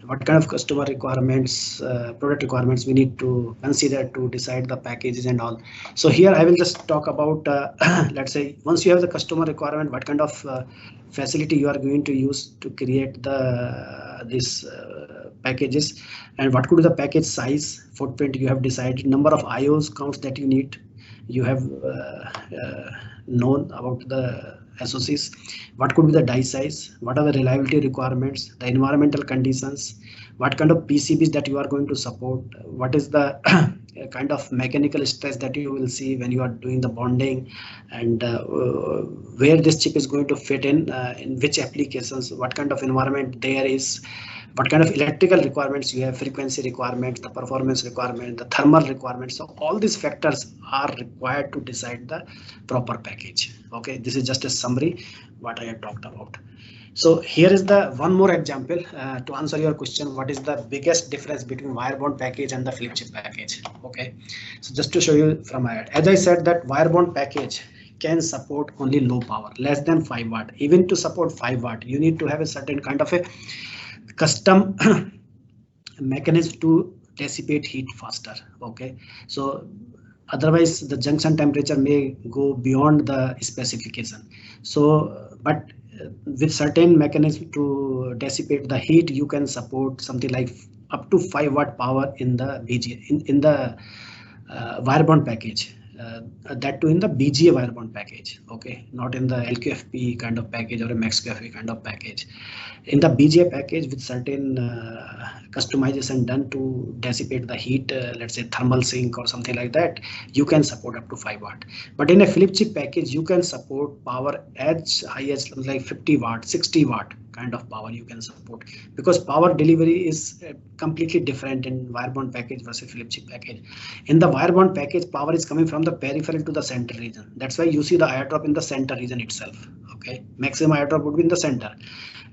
what kind of customer requirements, product requirements we need to consider to decide the packages and all. So here I will just talk about, let's say once you have the customer requirement, what kind of facility you are going to use to create these packages, and what could be the package size, footprint you have decided, number of IOs counts that you need, you have known about the SOCs, what could be the die size, what are the reliability requirements, the environmental conditions, what kind of PCBs that you are going to support, what is the kind of mechanical stress that you will see when you are doing the bonding, and where this chip is going to fit in which applications, what kind of environment there is, what kind of electrical requirements you have, frequency requirements, the performance requirement, the thermal requirements. So all these factors are required to decide the proper package. Okay, this is just a summary what I have talked about. So here is the one more example to answer your question, what is the biggest difference between wire bond package and the flip chip package. Okay, so just to show you from my head, as I said that wire bond package can support only low power, less than 5 watt. Even to support 5 watt, you need to have a certain kind of a custom mechanism to dissipate heat faster. Okay, so otherwise the junction temperature may go beyond the specification. So but with certain mechanism to dissipate the heat, you can support something like up to 5 watt power in the BGA in the wire bond package. That too in the BGA wire bond package. Okay, not in the LQFP kind of package or a MaxQFP kind of package. In the BGA package with certain customization done to dissipate the heat, let's say thermal sink or something like that, you can support up to 5 watt. But in a flip chip package, you can support power as high as like 50 watt, 60 watt kind of power you can support, because power delivery is completely different in wire bond package versus flip chip package. In the wire bond package, power is coming from the peripheral to the center region. That's why you see the airdrop in the center region itself. Okay, maximum airdrop would be in the center,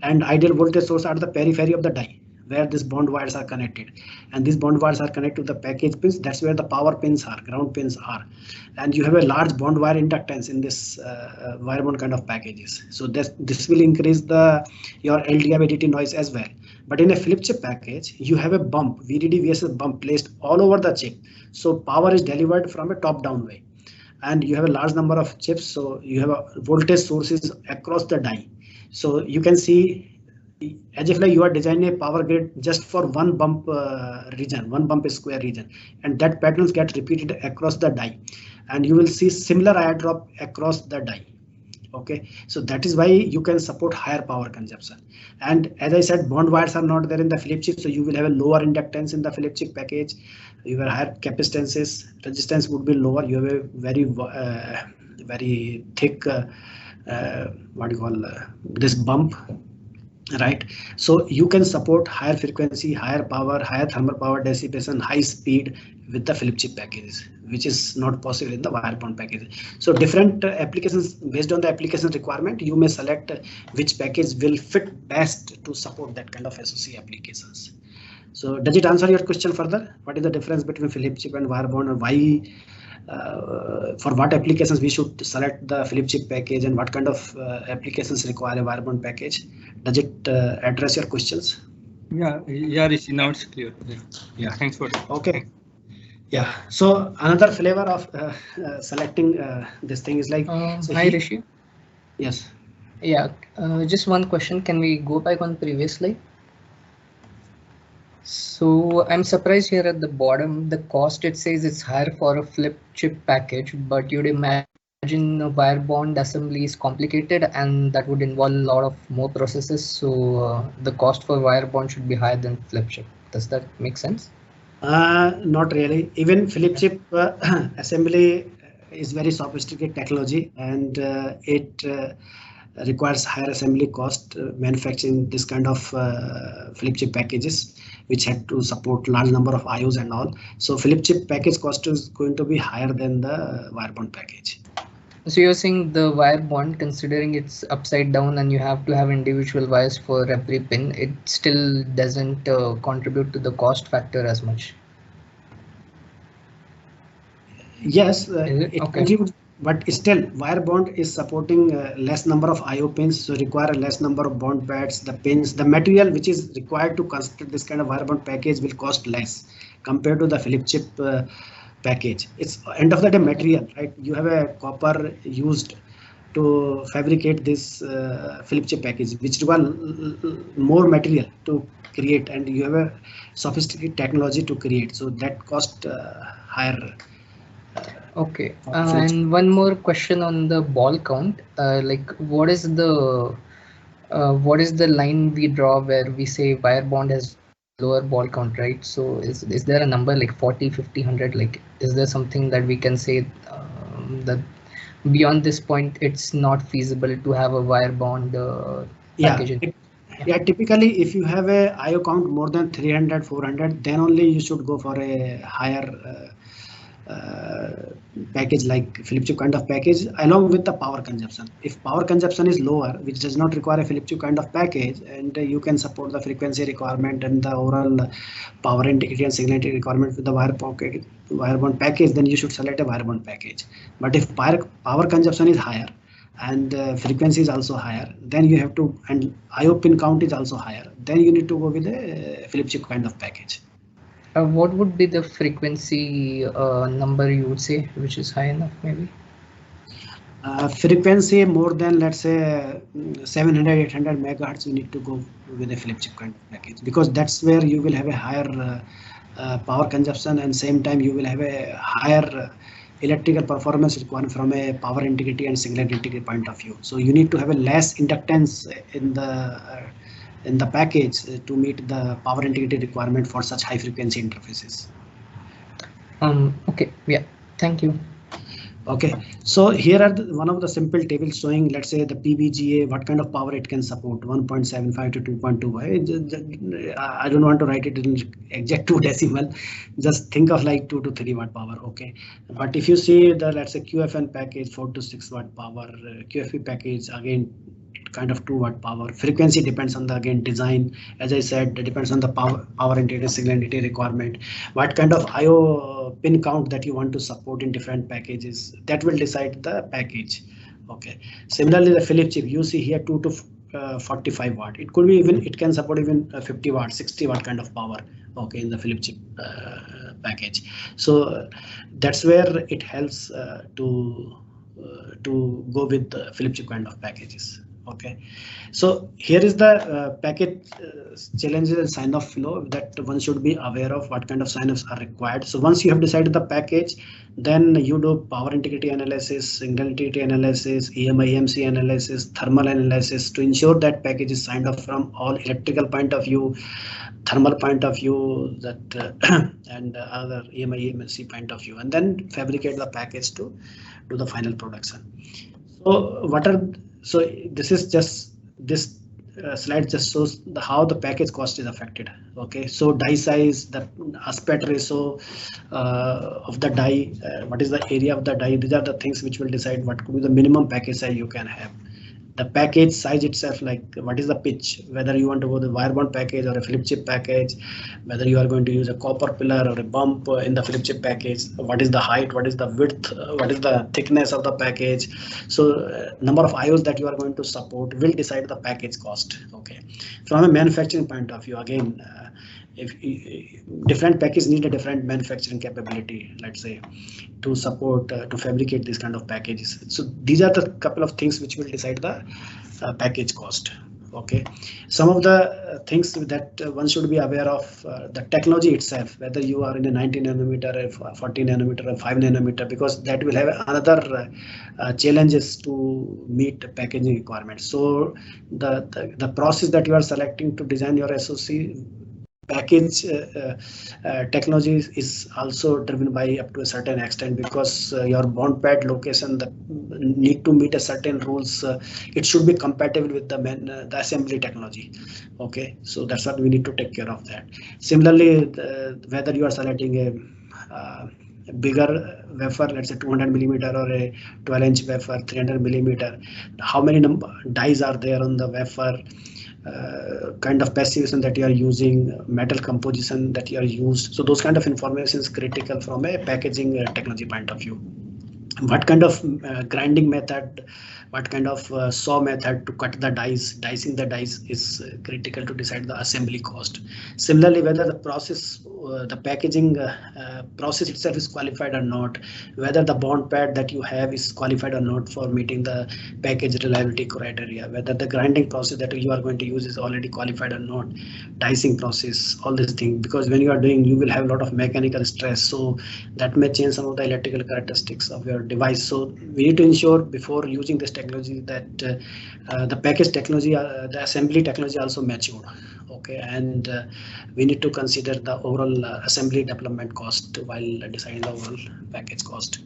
and ideal voltage source are the periphery of the die where these bond wires are connected, and these bond wires are connected to the package pins. That's where the power pins are, ground pins are, and you have a large bond wire inductance in this wire bond kind of packages. So this will increase your LDI noise as well. But in a flip chip package, you have a bump, VDD VSS bump placed all over the chip. So power is delivered from a top down way, and you have a large number of chips. So you have a voltage sources across the die. So you can see as if like you are designing a power grid just for one bump region, one bump square region, and that patterns get repeated across the die, and you will see similar airdrop across the die. Okay, so that is why you can support higher power consumption. And as I said, bond wires are not there in the flip chip, so you will have a lower inductance in the flip chip package. You have higher capacitances, resistance would be lower. You have a very thick what do you call this bump, right? So you can support higher frequency, higher power, higher thermal power dissipation, high speed, with the flip chip packages, which is not possible in the wire bond package. So different applications, based on the application requirement, you may select which package will fit best to support that kind of SoC applications. So does it answer your question further? What is the difference between flip chip and wire bond, and why, for what applications we should select the flip chip package, and what kind of applications require a wire bond package? Does it address your questions? Yeah, Rishi, now it's clear. Yeah. Thanks for that. Okay. Yeah. So another flavor of selecting this thing is like. So hi, Rishi. Yes. Yeah. Just one question. Can we go back on previous slide? So I'm surprised here at the bottom, the cost, it says it's higher for a flip chip package, but you'd imagine a wire bond assembly is complicated and that would involve a lot of more processes. So the cost for wire bond should be higher than flip chip. Does that make sense? Not really. Even flip chip assembly is very sophisticated technology, and it requires higher assembly cost manufacturing this kind of flip chip packages, which had to support large number of IOs and all. So flip chip package cost is going to be higher than the wire bond package. So you're saying the wire bond, considering it's upside down and you have to have individual wires for every pin, it still doesn't contribute to the cost factor as much? Yes, it okay. contributes, but still wire bond is supporting less number of IO pins, so require less number of bond pads. The pins, the material which is required to construct this kind of wire bond package will cost less compared to the flip chip package. It's end of the day material, right? You have a copper used to fabricate this flip chip package, which require more material to create, and you have a sophisticated technology to create, so that cost higher. Okay, and one more question on the ball count. Like, what is the line we draw where we say wire bond has lower ball count, right? So is there a number like 40, 50, 100? Like, is there something that we can say that beyond this point it's not feasible to have a wire bond packaging? Yeah, typically if you have a IO count more than 300, 400, then only you should go for a higher package like flip chip kind of package, along with the power consumption. If power consumption is lower, which does not require a flip chip kind of package, and you can support the frequency requirement and the overall power integrity and signal integrity requirement with the wire bond package, then you should select a wire bond package. But if power consumption is higher and frequency is also higher, then you have to, and IO pin count is also higher, then you need to go with a flip chip kind of package. What would be the frequency number you would say, which is high enough maybe? Frequency more than, let's say, 700, 800 megahertz, you need to go with a flip chip kind of package, because that's where you will have a higher power consumption, and same time you will have a higher electrical performance required from a power integrity and signal integrity point of view. So you need to have a less inductance in the package to meet the power integrity requirement for such high frequency interfaces. Okay, yeah, thank you. Okay, so here are one of the simple tables showing, let's say, the PBGA, what kind of power it can support, 1.75 to 2.2. I don't want to write it in exact 2 decimal, just think of like 2 to 3 watt power. Okay, but if you see the, let's say, QFN package, 4 to 6 watt power, QFP package, again kind of 2 watt power. Frequency depends on the, again, design. As I said, it depends on the power integrity, signal integrity requirement. What kind of IO pin count that you want to support in different packages, that will decide the package. Okay. Similarly, the flip chip, you see here 2 to 45 watt. It could be even, it can support even 50 watt, 60 watt kind of power. Okay, in the flip chip package. So that's where it helps to go with the flip chip kind of packages. Okay, so here is the package challenges and sign-off flow that one should be aware of, what kind of sign-offs are required. So once you have decided the package, then you do power integrity analysis, signal integrity analysis, EMI EMC analysis, thermal analysis to ensure that package is signed off from all electrical point of view, thermal point of view, that and other EMI EMC point of view, and then fabricate the package to do the final production. So what are, so this is just this slide just shows how the package cost is affected. Okay, so die size, the aspect ratio of the die, what is the area of the die, these are the things which will decide what could be the minimum package size you can have. The package size itself, like what is the pitch, whether you want to go the wire bond package or a flip chip package, whether you are going to use a copper pillar or a bump in the flip chip package, what is the height, what is the width, what is the thickness of the package. So number of IOs that you are going to support will decide the package cost. Okay, from a manufacturing point of view, again, if different packages need a different manufacturing capability, let's say, to support to fabricate these kind of packages. So these are the couple of things which will decide the package cost. Okay, some of the things that one should be aware of, the technology itself, whether you are in a 90 nanometer, 40 nanometer, or 5 nanometer, because that will have another challenges to meet packaging requirements. So the process that you are selecting to design your SoC package technology is also driven by up to a certain extent, because your bond pad location need to meet a certain rules. It should be compatible with the assembly technology. Okay, so that's what we need to take care of that. Similarly, whether you are selecting a bigger wafer, let's say 200 millimeter, or a 12-inch wafer, 300 millimeter, how many dies are there on the wafer, kind of passivation that you are using, metal composition that you are used. So those kind of information is critical from a packaging technology point of view. What kind of grinding method, what kind of saw method to cut the dies, dicing the dies is critical to decide the assembly cost. Similarly, whether the process, the packaging process itself is qualified or not, whether the bond pad that you have is qualified or not for meeting the package reliability criteria, whether the grinding process that you are going to use is already qualified or not, dicing process, all these things, because when you are doing, you will have a lot of mechanical stress, so that may change some of the electrical characteristics of your device. So we need to ensure before using this technology that the package technology, the assembly technology also matured. Okay, and we need to consider the overall assembly development cost while deciding the overall package cost.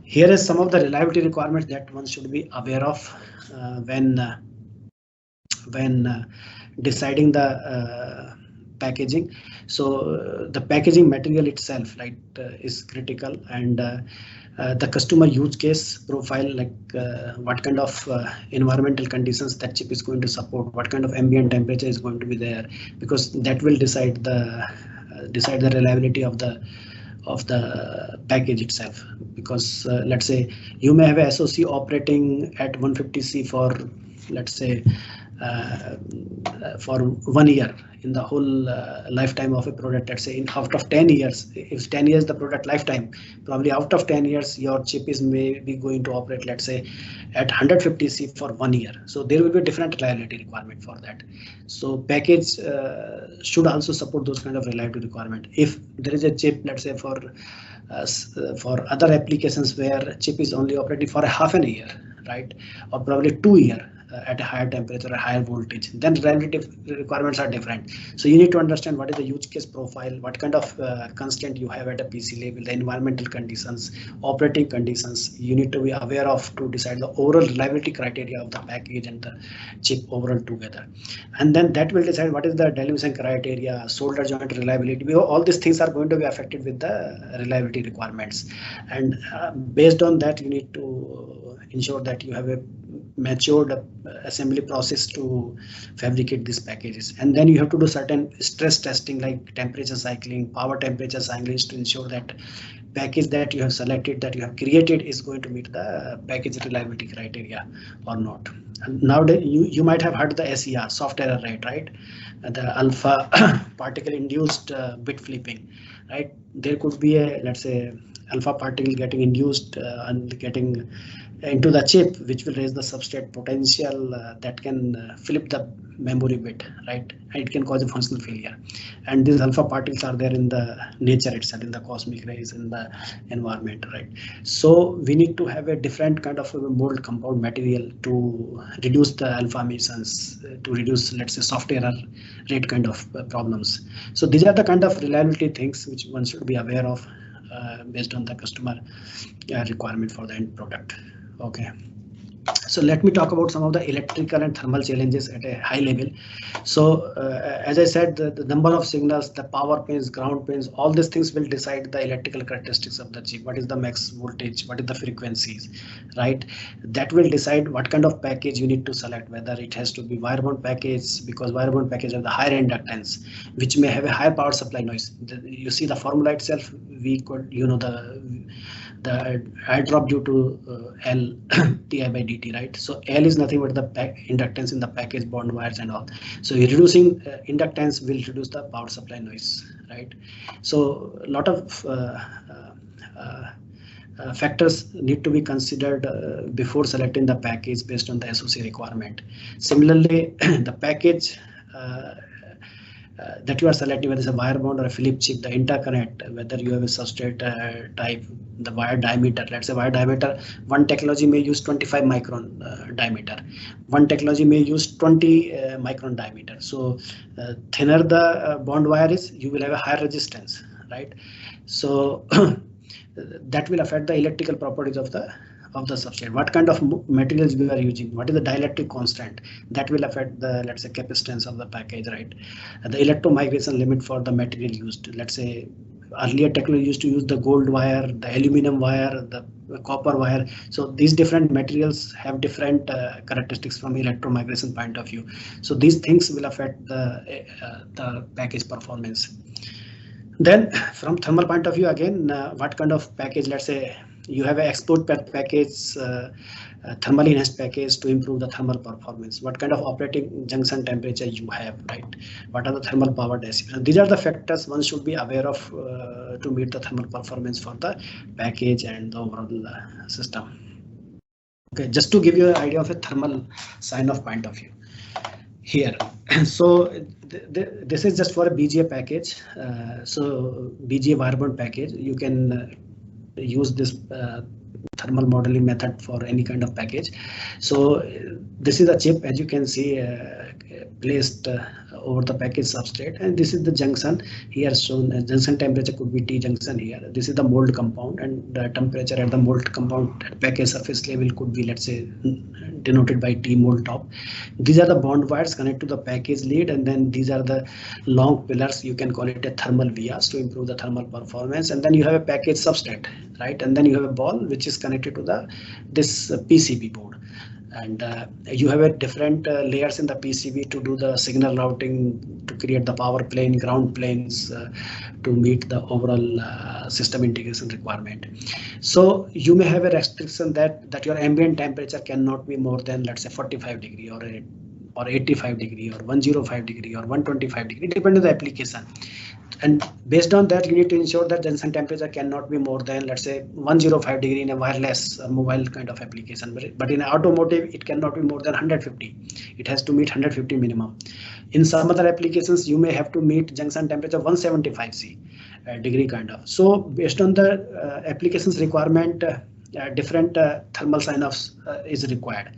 Here is some of the reliability requirements that one should be aware of when deciding the packaging. So the packaging material itself, right, is critical, and the customer use case profile, like what kind of environmental conditions that chip is going to support, what kind of ambient temperature is going to be there, because that will decide the reliability of the package itself. Because let's say you may have a SoC operating at 150C for, let's say, for 1 year in the whole lifetime of a product. Let's say in out of 10 years, if 10 years the product lifetime, probably out of 10 years your chip is maybe going to operate, let's say, at 150C for 1 year. So there will be a different reliability requirement for that. So package should also support those kind of reliability requirement. If there is a chip, let's say for other applications where chip is only operating for a half a year, right, or probably 2 years at a higher temperature or higher voltage, then relative requirements are different. So you need to understand what is the use case profile, what kind of constraint you have at a PC level, the environmental conditions, operating conditions. You need to be aware of to decide the overall reliability criteria of the package and the chip overall together. And then that will decide what is the dilution criteria, solder joint reliability. All these things are going to be affected with the reliability requirements. And based on that, you need to ensure that you have a matured assembly process to fabricate these packages. And then you have to do certain stress testing like temperature cycling, power temperature cycling, to ensure that package that you have selected, that you have created, is going to meet the package reliability criteria or not. And nowadays you might have heard the SER, soft error rate, right? The alpha particle induced bit flipping, right? There could be a, let's say, alpha particle getting induced and getting into the chip, which will raise the substrate potential that can flip the memory bit, right? And it can cause a functional failure. And these alpha particles are there in the nature itself, in the cosmic rays, in the environment, right? So we need to have a different kind of a mold compound material to reduce the alpha emissions, to reduce, let's say, soft error rate kind of problems. So these are the kind of reliability things which one should be aware of based on the customer requirement for the end product. Okay, So let me talk about some of the electrical and thermal challenges at a high level. So as I said, the number of signals, the power pins, ground pins, all these things will decide the electrical characteristics of the chip. What is the max voltage? What is the frequencies, right? That will decide what kind of package you need to select, whether it has to be wire bond package, because wire bond package have the higher inductance, which may have a higher power supply noise. You see the formula itself, we could, the I drop due to L Ti by dt, right? So L is nothing but the inductance in the package, bond wires and all. So reducing inductance will reduce the power supply noise, right? So a lot of factors need to be considered before selecting the package based on the SoC requirement. Similarly, the package that you are selecting, whether it's a wire bond or a flip chip, the interconnect, whether you have a substrate type, the wire diameter, let's say wire diameter, one technology may use 25 micron diameter, one technology may use 20 micron diameter. So thinner the bond wire is, you will have a higher resistance, right? So that will affect the electrical properties of the substrate. What kind of materials we are using, what is the dielectric constant, that will affect the, let's say, capacitance of the package, right? The electromigration limit for the material used, let's say earlier technology used to use the gold wire, the aluminum wire, the copper wire. So these different materials have different characteristics from electromigration point of view. So these things will affect the package performance. Then from thermal point of view, again, what kind of package, let's say you have an export package, thermally enhanced package to improve the thermal performance. What kind of operating junction temperature you have, right? What are the thermal power dissipation? These are the factors one should be aware of to meet the thermal performance for the package and the overall system. Okay, just to give you an idea of a thermal sign-off point of view here. So this is just for a BGA package. So BGA wire bond package, you can use this thermal modeling method for any kind of package. So this is a chip, as you can see, placed over the package substrate, and this is the junction here shown. Junction temperature could be T junction here. This is the mold compound, and the temperature at the mold compound at package surface level could be, let's say, denoted by T mold top. These are the bond wires connected to the package lead, and then these are the long pillars. You can call it a thermal vias to improve the thermal performance. And then you have a package substrate, right? And then you have a ball which is connected to this PCB board. And you have a different layers in the PCB to do the signal routing, to create the power plane, ground planes, to meet the overall system integration requirement. So you may have a restriction that your ambient temperature cannot be more than, let's say, 45 degree or 85 degree or 105 degree or 125 degree, depending on the application. And based on that, you need to ensure that junction temperature cannot be more than, let's say, 105 degree in a wireless mobile kind of application. But in automotive, it cannot be more than 150. It has to meet 150 minimum. In some other applications, you may have to meet junction temperature 175 degree kind of. So based on the applications requirement, different thermal sign-offs is required.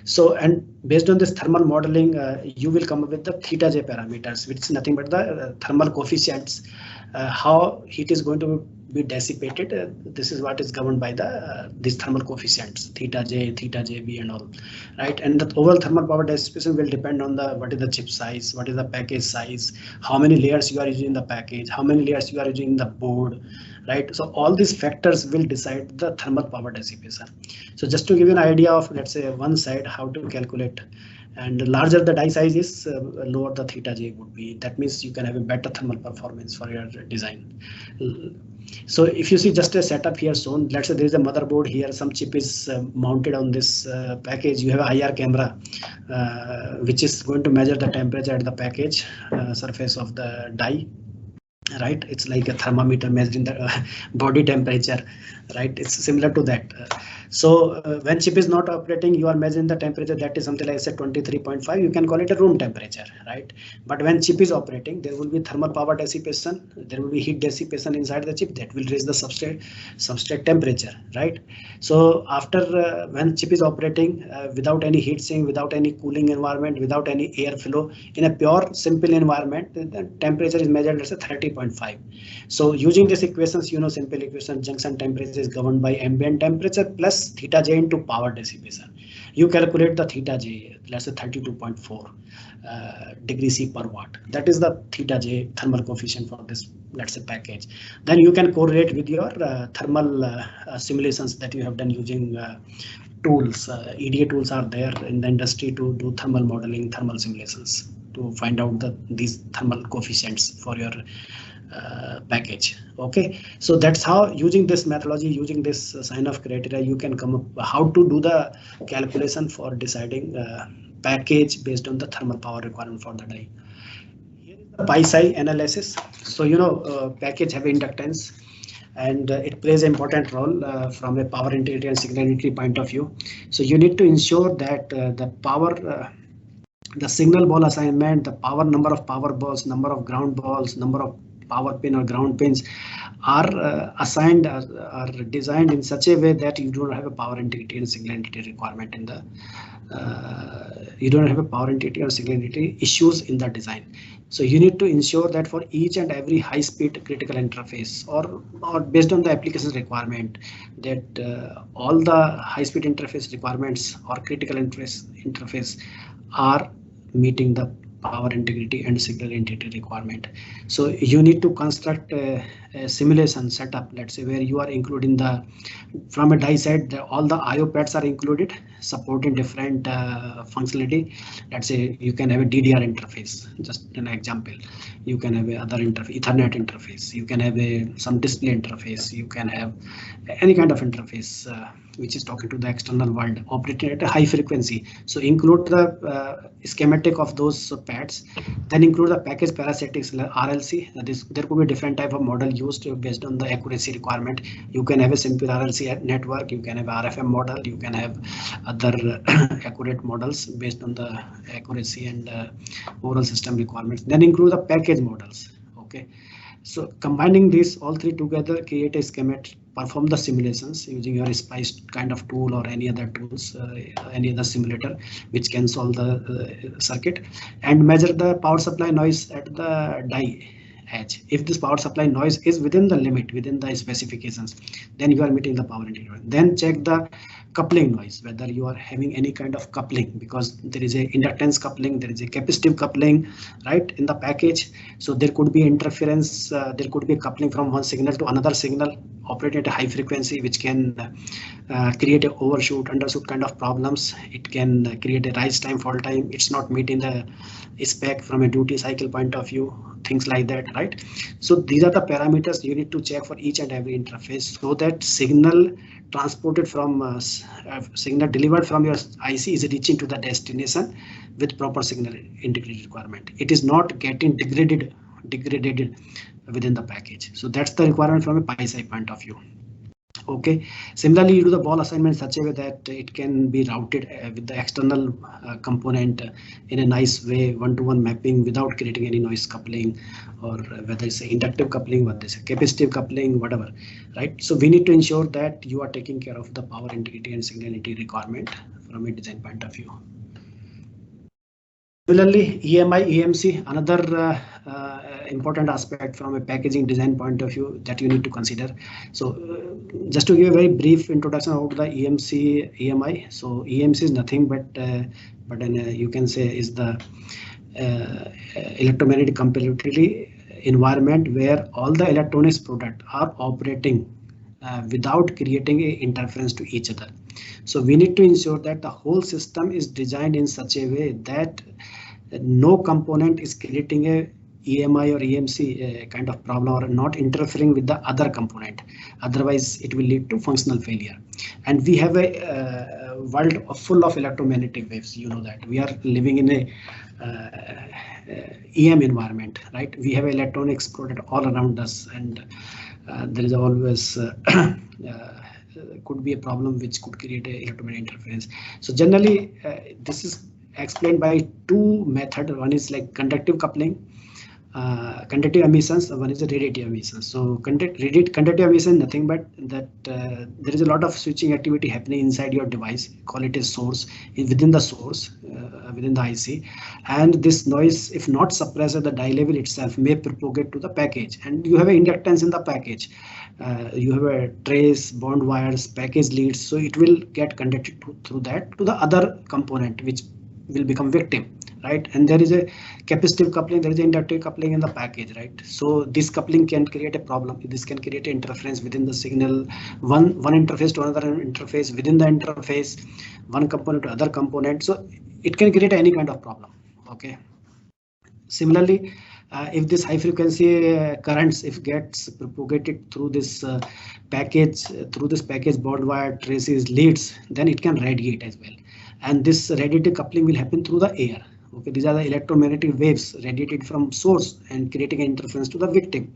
So, and based on this thermal modeling, you will come up with the theta j parameters, which is nothing but the thermal coefficients, how heat is going to be dissipated. This is what is governed by these thermal coefficients, theta j, v, and all, right? And the overall thermal power dissipation will depend on what is the chip size, what is the package size, how many layers you are using in the package, how many layers you are using in the board, right? So all these factors will decide the thermal power dissipation. So just to give you an idea of, let's say, one side, how to calculate, and larger the die size is, lower the theta j would be. That means you can have a better thermal performance for your design. So if you see just a setup here shown, let's say there is a motherboard here, some chip is mounted on this package. You have a IR camera, which is going to measure the temperature at the package surface of the die. Right, it's like a thermometer measuring the body temperature, right? It's similar to that. So when chip is not operating, you are measuring the temperature, that is something like, say, 23.5. You can call it a room temperature, right? But when chip is operating, there will be thermal power dissipation, there will be heat dissipation inside the chip that will raise the substrate temperature, right? So after when chip is operating without any heat sink, without any cooling environment, without any airflow, in a pure simple environment, the temperature is measured, let's say, 30.5. So using these equations, simple equation, junction temperature is governed by ambient temperature plus express theta j into power dissipation. You calculate the theta j, let's say 32.4 degree C per watt. That is the theta j thermal coefficient for this, let's say, package. Then you can correlate with your thermal simulations that you have done using tools. EDA tools are there in the industry to do thermal modeling, thermal simulations to find out these thermal coefficients for your package. Okay, so that's how, using this methodology, using this sign of criteria, you can come up how to do the calculation for deciding package based on the thermal power requirement for the die. Here is the PSI analysis. So package have inductance, and it plays an important role from a power integrity and signal integrity point of view. So you need to ensure that the power the signal ball assignment, the power number of power balls, number of ground balls, number of power pin or ground pins are assigned, are designed in such a way that you don't have a power integrity and signal integrity requirement in the you don't have a power integrity or signal integrity issues in the design. So you need to ensure that for each and every high-speed critical interface, or based on the application requirement, that all the high-speed interface requirements or critical interface are meeting the power integrity and signal integrity requirement. So you need to construct a simulation setup, let's say, where you are including from a die side, all the IO pads are included, supporting different functionality. Let's say you can have a DDR interface, just an example. You can have a other interface, Ethernet interface. You can have some display interface. You can have any kind of interface which is talking to the external world, operating at a high frequency. So include the schematic of those pads, then include the package parasitics, RLC. There could be different type of model used based on the accuracy requirement. You can have a simple RLC network, you can have RFM model, you can have other accurate models based on the accuracy and overall system requirements. Then include the package models. Okay, so combining these all three together, create a schematic, perform the simulations using your SPICE kind of tool or any other tools, any other simulator which can solve the circuit, and measure the power supply noise at the die edge. If this power supply noise is within the limit, within the specifications, then you are meeting the power integrity. Then check the coupling noise, whether you are having any kind of coupling, because there is a inductance coupling, there is a capacitive coupling, right, in the package. So there could be interference, there could be coupling from one signal to another signal operating at a high frequency, which can create a overshoot, undershoot kind of problems. It can create a rise time, fall time. It's not meeting the spec from a duty cycle point of view, things like that, right? So these are the parameters you need to check for each and every interface, so that signal transported from signal delivered from your IC is reaching to the destination with proper signal integrity requirement. It is not getting degraded within the package. So that's the requirement from a PSI point of view. Okay, similarly, you do the ball assignment such a way that it can be routed with the external component in a nice way, one-to-one mapping without creating any noise coupling, or whether it's a inductive coupling, whether it's a capacitive coupling, whatever, right? So we need to ensure that you are taking care of the power integrity and signal integrity requirement from a design point of view. Similarly, EMI, EMC, another important aspect from a packaging design point of view that you need to consider. So just to give a very brief introduction about the EMC, EMI. So EMC is nothing but you can say is the electromagnetic compatibility environment where all the electronics products are operating without creating a interference to each other. So we need to ensure that the whole system is designed in such a way that no component is creating a EMI or EMC kind of problem or not interfering with the other component. Otherwise, it will lead to functional failure. And we have a world full of electromagnetic waves. You know that we are living in a EM environment, right? We have electronics product all around us, and there is always could be a problem which could create a electromagnetic interference. So generally, this is explained by two methods. One is like conductive coupling, conductive emissions, one is the radiative emissions. So conductive emission, nothing but that there is a lot of switching activity happening inside your device, call it a source, within the source, within the IC, and this noise, if not suppressed at the die level itself, may propagate to the package, and you have an inductance in the package. you have a trace, bond wires, package leads, so it will get conducted through that to the other component, which will become victim, right? And there is a capacitive coupling, there is inductive coupling in the package, right? So this coupling can create a problem. This can create interference within the signal, one interface to another interface, within the interface, one component to other component. So it can create any kind of problem. Okay. Similarly, if this high frequency currents if gets propagated through this package bond wire, traces, leads, then it can radiate as well, and this radiative coupling will happen through the air. Okay, these are the electromagnetic waves radiated from source and creating an interference to the victim.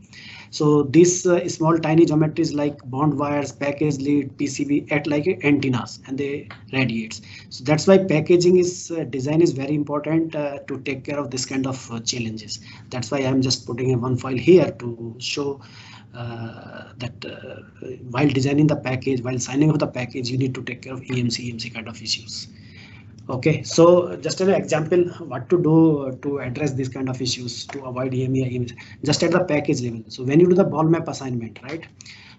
So these small tiny geometries like bond wires, package lead, PCB act like antennas and they radiates. So that's why packaging is design is very important to take care of this kind of challenges. That's why I'm just putting a one file here to show that while designing the package, while signing off the package, you need to take care of EMC kind of issues. Okay, so just an example what to do to address this kind of issues to avoid EME just at the package level. So when you do the ball map assignment, right,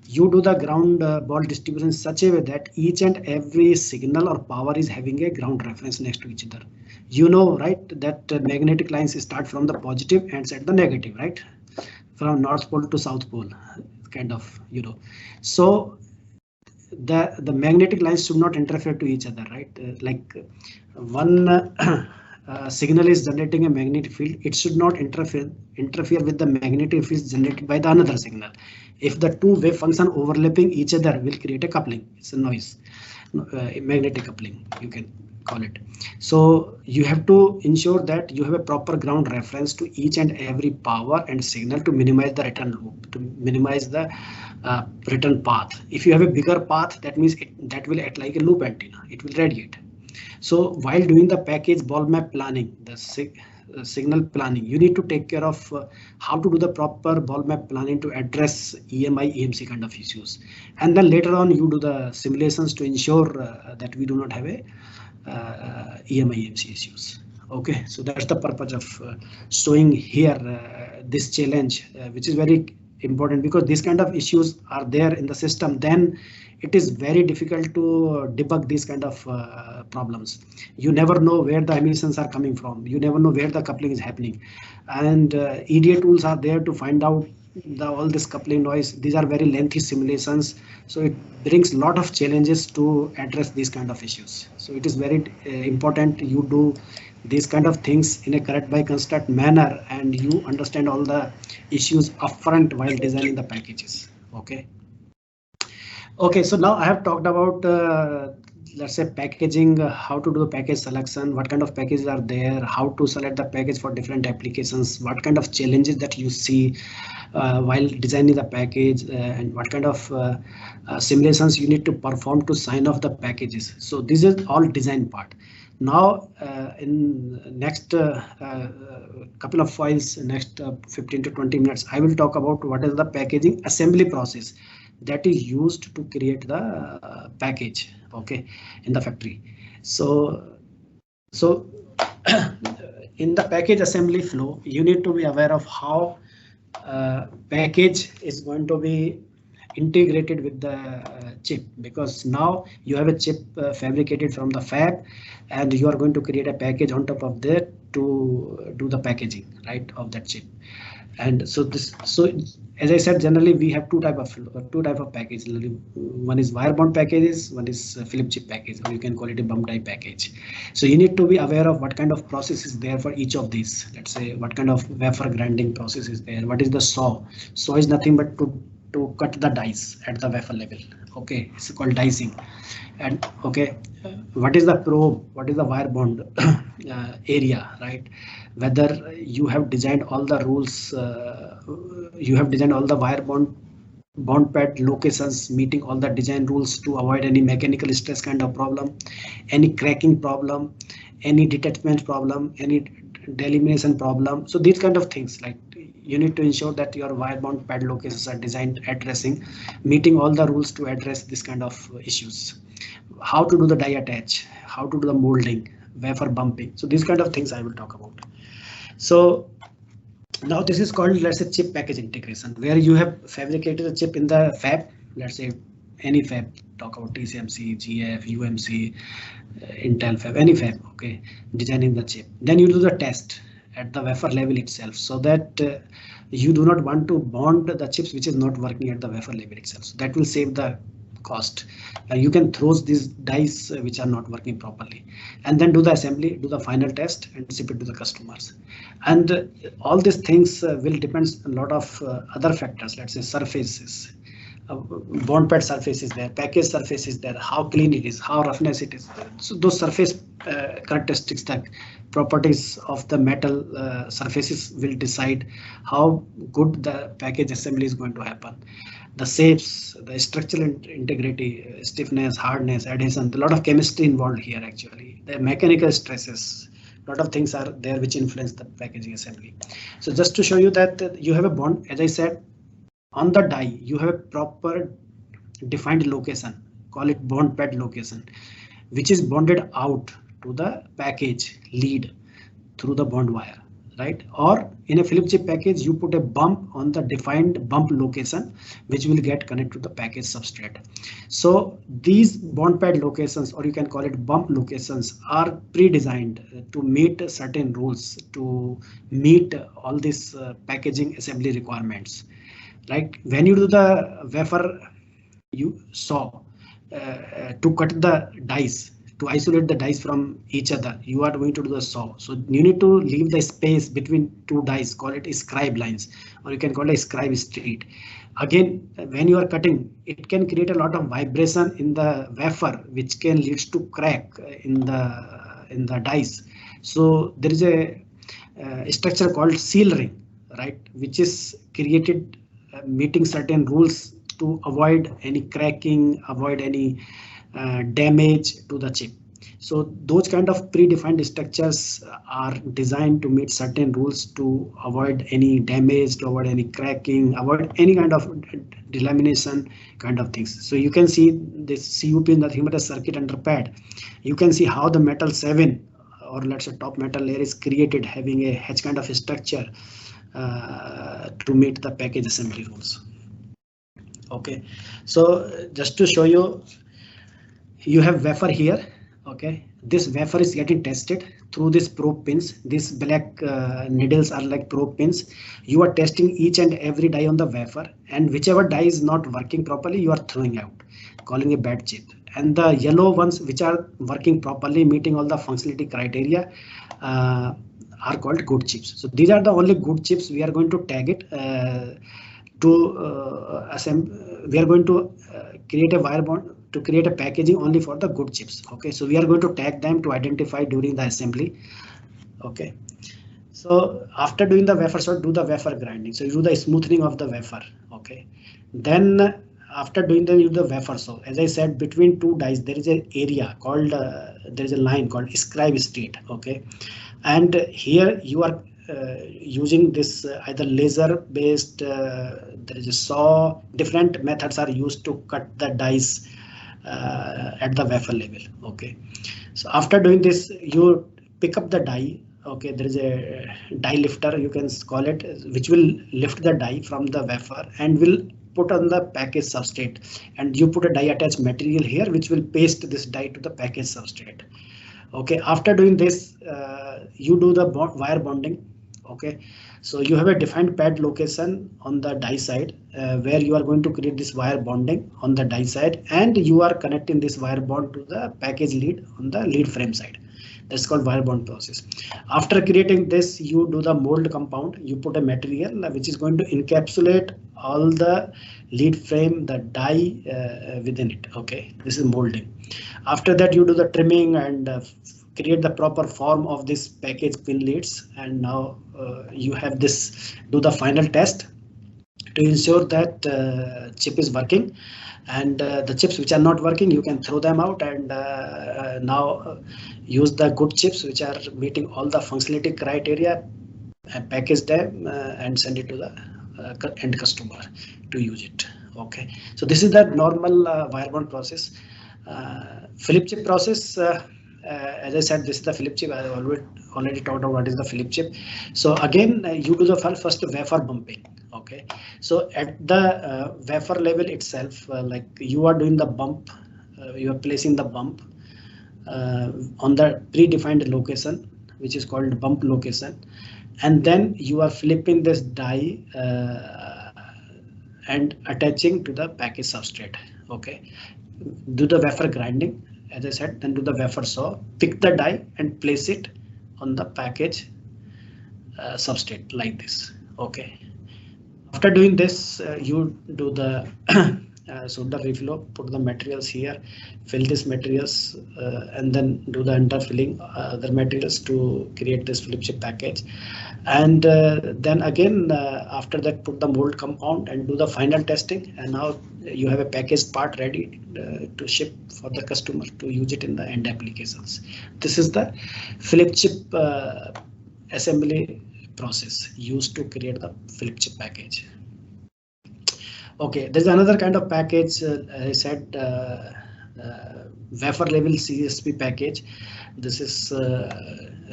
you do the ground ball distribution in such a way that each and every signal or power is having a ground reference next to each other. You know, right, that magnetic lines start from the positive and set the negative, right, from North Pole to South Pole, kind of, you know. So the magnetic lines should not interfere to each other, right? Like one signal is generating a magnetic field, it should not interfere with the magnetic field generated by the another signal. If the two wave function overlapping each other will create a coupling. It's a noise, magnetic coupling you can call it. So you have to ensure that you have a proper ground reference to each and every power and signal to minimize the return loop, to minimize the return path. If you have a bigger path, that means that will act like a loop antenna, it will radiate. So while doing the package ball map planning, the signal planning, you need to take care of how to do the proper ball map planning to address EMI, EMC kind of issues. And then later on you do the simulations to ensure that we do not have a EMI, EMC issues. Okay, so that's the purpose of showing here this challenge, which is very important because these kind of issues are there in the system. Then it is very difficult to debug these kind of problems. You never know where the emissions are coming from. You never know where the coupling is happening, and EDA tools are there to find out all this coupling noise. These are very lengthy simulations, so it brings a lot of challenges to address these kind of issues. So it is very important you do these kind of things in a correct by construct manner and you understand all the issues upfront while designing the packages. Okay, so now I have talked about let's say packaging, how to do the package selection, what kind of packages are there, how to select the package for different applications, what kind of challenges that you see while designing the package, and what kind of simulations you need to perform to sign off the packages. So this is all design part. Now in next couple of files, next 15 to 20 minutes, I will talk about what is the packaging assembly process that is used to create the package, okay, in the factory. So in the package assembly flow, you need to be aware of how package is going to be integrated with the chip, because now you have a chip fabricated from the fab and you are going to create a package on top of that to do the packaging, right, of that chip. And so as I said, generally we have two type of package. One is wire bond packages, one is flip chip package, or you can call it a bump die package. So you need to be aware of what kind of process is there for each of these. Let's say what kind of wafer grinding process is there. What is the saw? Saw is nothing but to cut the dice at the wafer level. Okay, it's called dicing. And okay, what is the probe? What is the wire bond area, right? Whether you have designed all the rules, you have designed all the wire bond pad locations meeting all the design rules to avoid any mechanical stress kind of problem, any cracking problem, any detachment problem, any delimitation problem. So these kind of things, like you need to ensure that your wire bond pad locations are designed addressing, meeting all the rules to address this kind of issues. How to do the die attach, how to do the molding, wafer bumping. So these kind of things I will talk about. So Now this is called, let's say, chip package integration, where you have fabricated a chip in the fab, let's say any fab, talk about TSMC, GF, UMC, Intel fab, any fab, okay, designing the chip. Then you do the test at the wafer level itself, so that you do not want to bond the chips which is not working at the wafer level itself. So that will save the cost. You can throw these dice which are not working properly, and then do the assembly, do the final test, and ship it to the customers. And all these things will depend a lot of other factors, let's say surfaces, bond pad surface is there, package surface is there, how clean it is, how roughness it is. So those surface characteristics, the properties of the metal surfaces will decide how good the package assembly is going to happen. The shapes, the structural integrity, stiffness, hardness, adhesion, a lot of chemistry involved here actually. The mechanical stresses, a lot of things are there which influence the packaging assembly. So just to show you that you have a bond, as I said, on the die, you have a proper defined location, call it bond pad location, which is bonded out to the package lead through the bond wire, right? Or in a flip chip package, you put a bump on the defined bump location, which will get connected to the package substrate. So these bond pad locations, or you can call it bump locations, are pre-designed to meet certain rules, to meet all these packaging assembly requirements. Like when you do the wafer, you saw to cut the dice, to isolate the dice from each other, you are going to do the saw. So you need to leave the space between two dice, call it scribe lines, or you can call it a scribe street. Again, when you are cutting, it can create a lot of vibration in the wafer, which can lead to crack in the dice. So there is a structure called seal ring, right, which is created meeting certain rules to avoid any cracking, avoid any damage to the chip. So those kind of predefined structures are designed to meet certain rules to avoid any damage, to avoid any cracking, avoid any kind of delamination kind of things. So you can see this CUP in the thermal circuit under pad. You can see how the metal 7, or let's say top metal layer, is created having a H kind of structure to meet the package assembly rules. Okay, so just to show you, you have wafer here. Okay, this wafer is getting tested through these probe pins. These black needles are like probe pins. You are testing each and every die on the wafer, and whichever die is not working properly, you are throwing out, calling a bad chip. And the yellow ones which are working properly, meeting all the functionality criteria, are called good chips. So these are the only good chips. We are going to tag it to assemble. We are going to create a wire bond to create a packaging only for the good chips. Okay, so we are going to tag them to identify during the assembly. Okay, so after doing the wafer sort, do the wafer grinding. So you do the smoothing of the wafer. Okay, then after doing the, you do the wafer saw. As I said, between two dies there is an area called there is a line called scribe street. Okay, and here you are using this either laser based, there is a saw, different methods are used to cut the dice at the wafer level. Okay, so after doing this, you pick up the die. Okay, there is a die lifter, you can call it, which will lift the die from the wafer and will put on the package substrate, and you put a die attached material here which will paste this die to the package substrate. Okay, after doing this, you do the wire bonding. Okay, so you have a defined pad location on the die side where you are going to create this wire bonding on the die side, and you are connecting this wire bond to the package lead on the lead frame side. That's called wire bond process. After creating this, you do the mold compound. You put a material which is going to encapsulate all the lead frame, the die within it. Okay, this is molding. After that, you do the trimming and create the proper form of this package pin leads, and now you have this, do the final test to ensure that chip is working, and the chips which are not working, you can throw them out, and now use the good chips which are meeting all the functionality criteria, and package them and send it to the end customer to use it. Okay, so this is the normal wire bond process. Flip chip process, as I said, this is the flip chip. I already talked about what is the flip chip. So again, you do the first wafer bumping. Okay, so at the wafer level itself, like you are doing the bump, you are placing the bump on the predefined location, which is called bump location, and then you are flipping this die and attaching to the package substrate. Okay, do the wafer grinding, as I said, then do the wafer saw, pick the die and place it on the package substrate like this. Okay, after doing this, you do the solder reflow, put the materials here, fill these materials, and then do the underfilling other materials to create this flip chip package. And then again, after that, put the mold compound and do the final testing. And now you have a packaged part ready to ship for the customer to use it in the end applications. This is the flip chip assembly process used to create the flip chip package. Okay, there's another kind of package, I said, wafer level CSP package. This is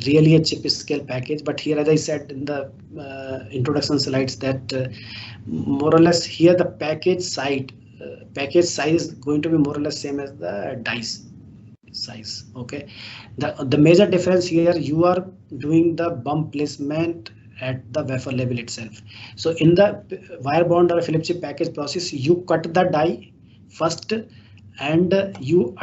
really a chip scale package, but here, as I said in the introduction slides, that more or less here the package size is going to be more or less same as the dice size. Okay, the major difference here, you are doing the bump placement at the wafer level itself. So in the wire bond or flip chip package process, you cut the die first and you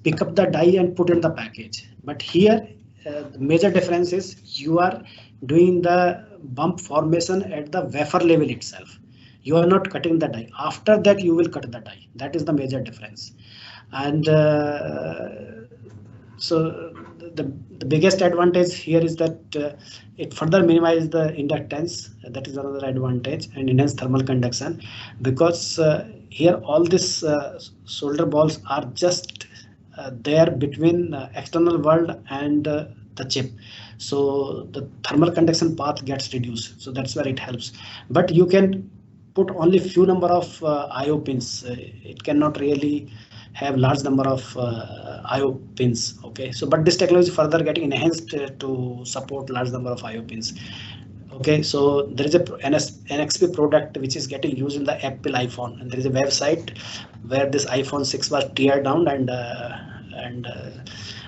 pick up the die and put in the package. But here the major difference is you are doing the bump formation at the wafer level itself. You are not cutting the die. After that, you will cut the die. That is the major difference. And so the biggest advantage here is that it further minimizes the inductance. That is another advantage, and enhance thermal conduction, because here all these solder balls are just there between external world and the chip. So the thermal conduction path gets reduced. So that's where it helps. But you can put only few number of IO pins. It cannot really have large number of IO pins. Okay, so but this technology is further getting enhanced to support large number of IO pins. Okay, so there is a NXP product which is getting used in the Apple iPhone, and there is a website where this iPhone 6 was teared down, and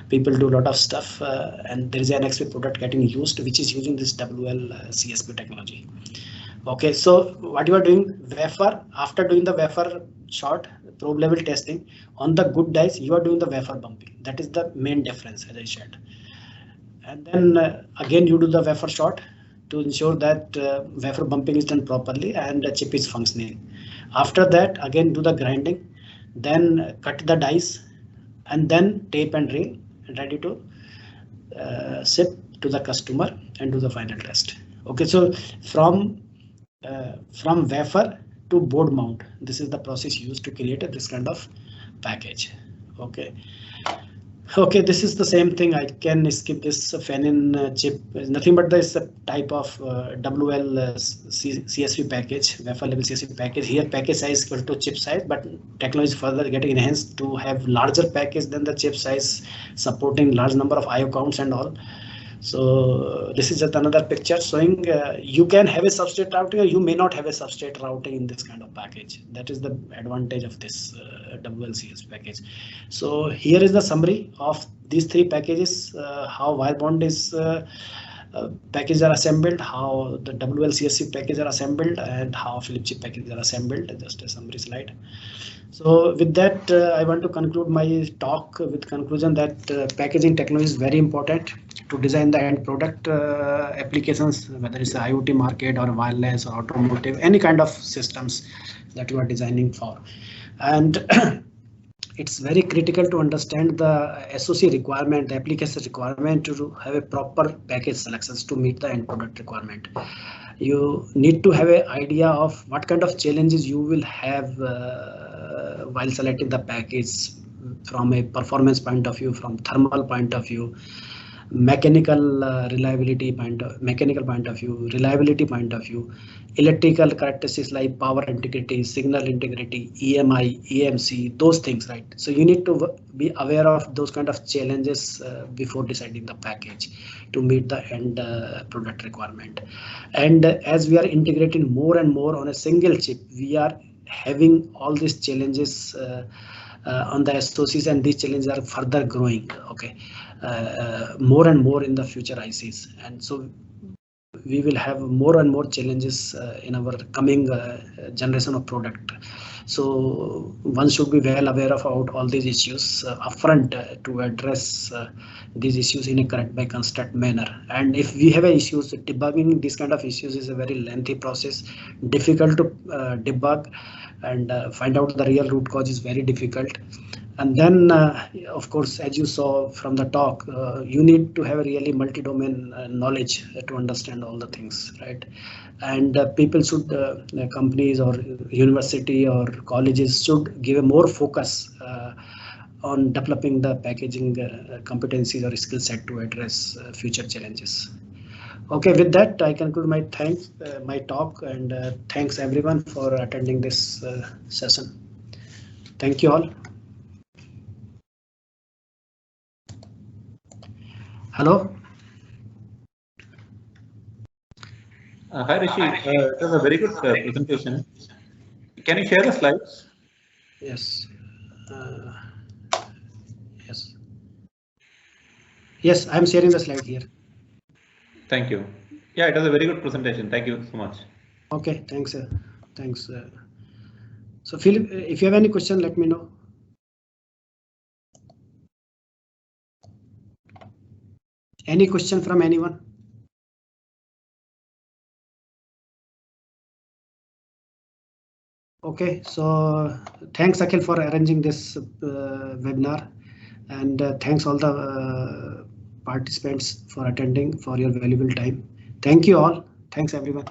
people do a lot of stuff, and there is an NXP product getting used which is using this WL CSP technology. Okay, so what you are doing, wafer, after doing the wafer short probe level testing on the good dies, you are doing the wafer bumping. That is the main difference, as I said. And then again you do the wafer short to ensure that wafer bumping is done properly and the chip is functioning. After that, again do the grinding, then cut the dies, and then tape and reel, ready to ship to the customer and do the final test. Okay, so from wafer to board mount, this is the process used to create this kind of package. Okay. Okay, this is the same thing. I can skip this fan-in chip. It's nothing but this type of WL CSP package, wafer level CSP package. Here package size equal to chip size, but technology is further getting enhanced to have larger package than the chip size, supporting large number of IO counts and all. So this is just another picture showing you can have a substrate routing or you may not have a substrate routing in this kind of package. That is the advantage of this WLCS package. So here is the summary of these three packages, how wire bond is packages are assembled, how the WLCSC package are assembled, and how flip chip packages are assembled. Just a summary slide. So with that, I want to conclude my talk with conclusion that packaging technology is very important to design the end product applications, whether it's the IoT market or wireless or automotive, any kind of systems that you are designing for. And it's very critical to understand the SOC requirement, the application requirement to have a proper package selections to meet the end product requirement. You need to have an idea of what kind of challenges you will have while selecting the package from a performance point of view, from thermal point of view, mechanical reliability point of view, reliability point of view, electrical characteristics like power integrity, signal integrity, EMI, EMC, those things, right? So you need to be aware of those kind of challenges before deciding the package to meet the end product requirement. And as we are integrating more and more on a single chip, we are having all these challenges on the SoCs, and these challenges are further growing. Okay, more and more in the future ICs, and so we will have more and more challenges in our coming generation of product. So one should be well aware of all these issues upfront to address these issues in a correct by construct manner. And if we have issues, debugging these kind of issues is a very lengthy process, difficult to debug, and find out the real root cause is very difficult. And then, of course, as you saw from the talk, you need to have a really multi-domain knowledge to understand all the things, right? And people should, companies or university or colleges should give a more focus on developing the packaging competencies or skill set to address future challenges. Okay, with that, I conclude my talk, and thanks everyone for attending this session. Thank you all. Hello. Hi Rishi, it was a very good presentation. Can you share the slides? Yes. Yes. Yes, I'm sharing the slide here. Thank you. Yeah, it was a very good presentation. Thank you so much. Okay, thanks. Thanks. So Philip, if you have any question, let me know. Any question from anyone? Okay, so thanks Akhil for arranging this webinar, and thanks all the participants for attending, for your valuable time. Thank you all. Thanks everyone.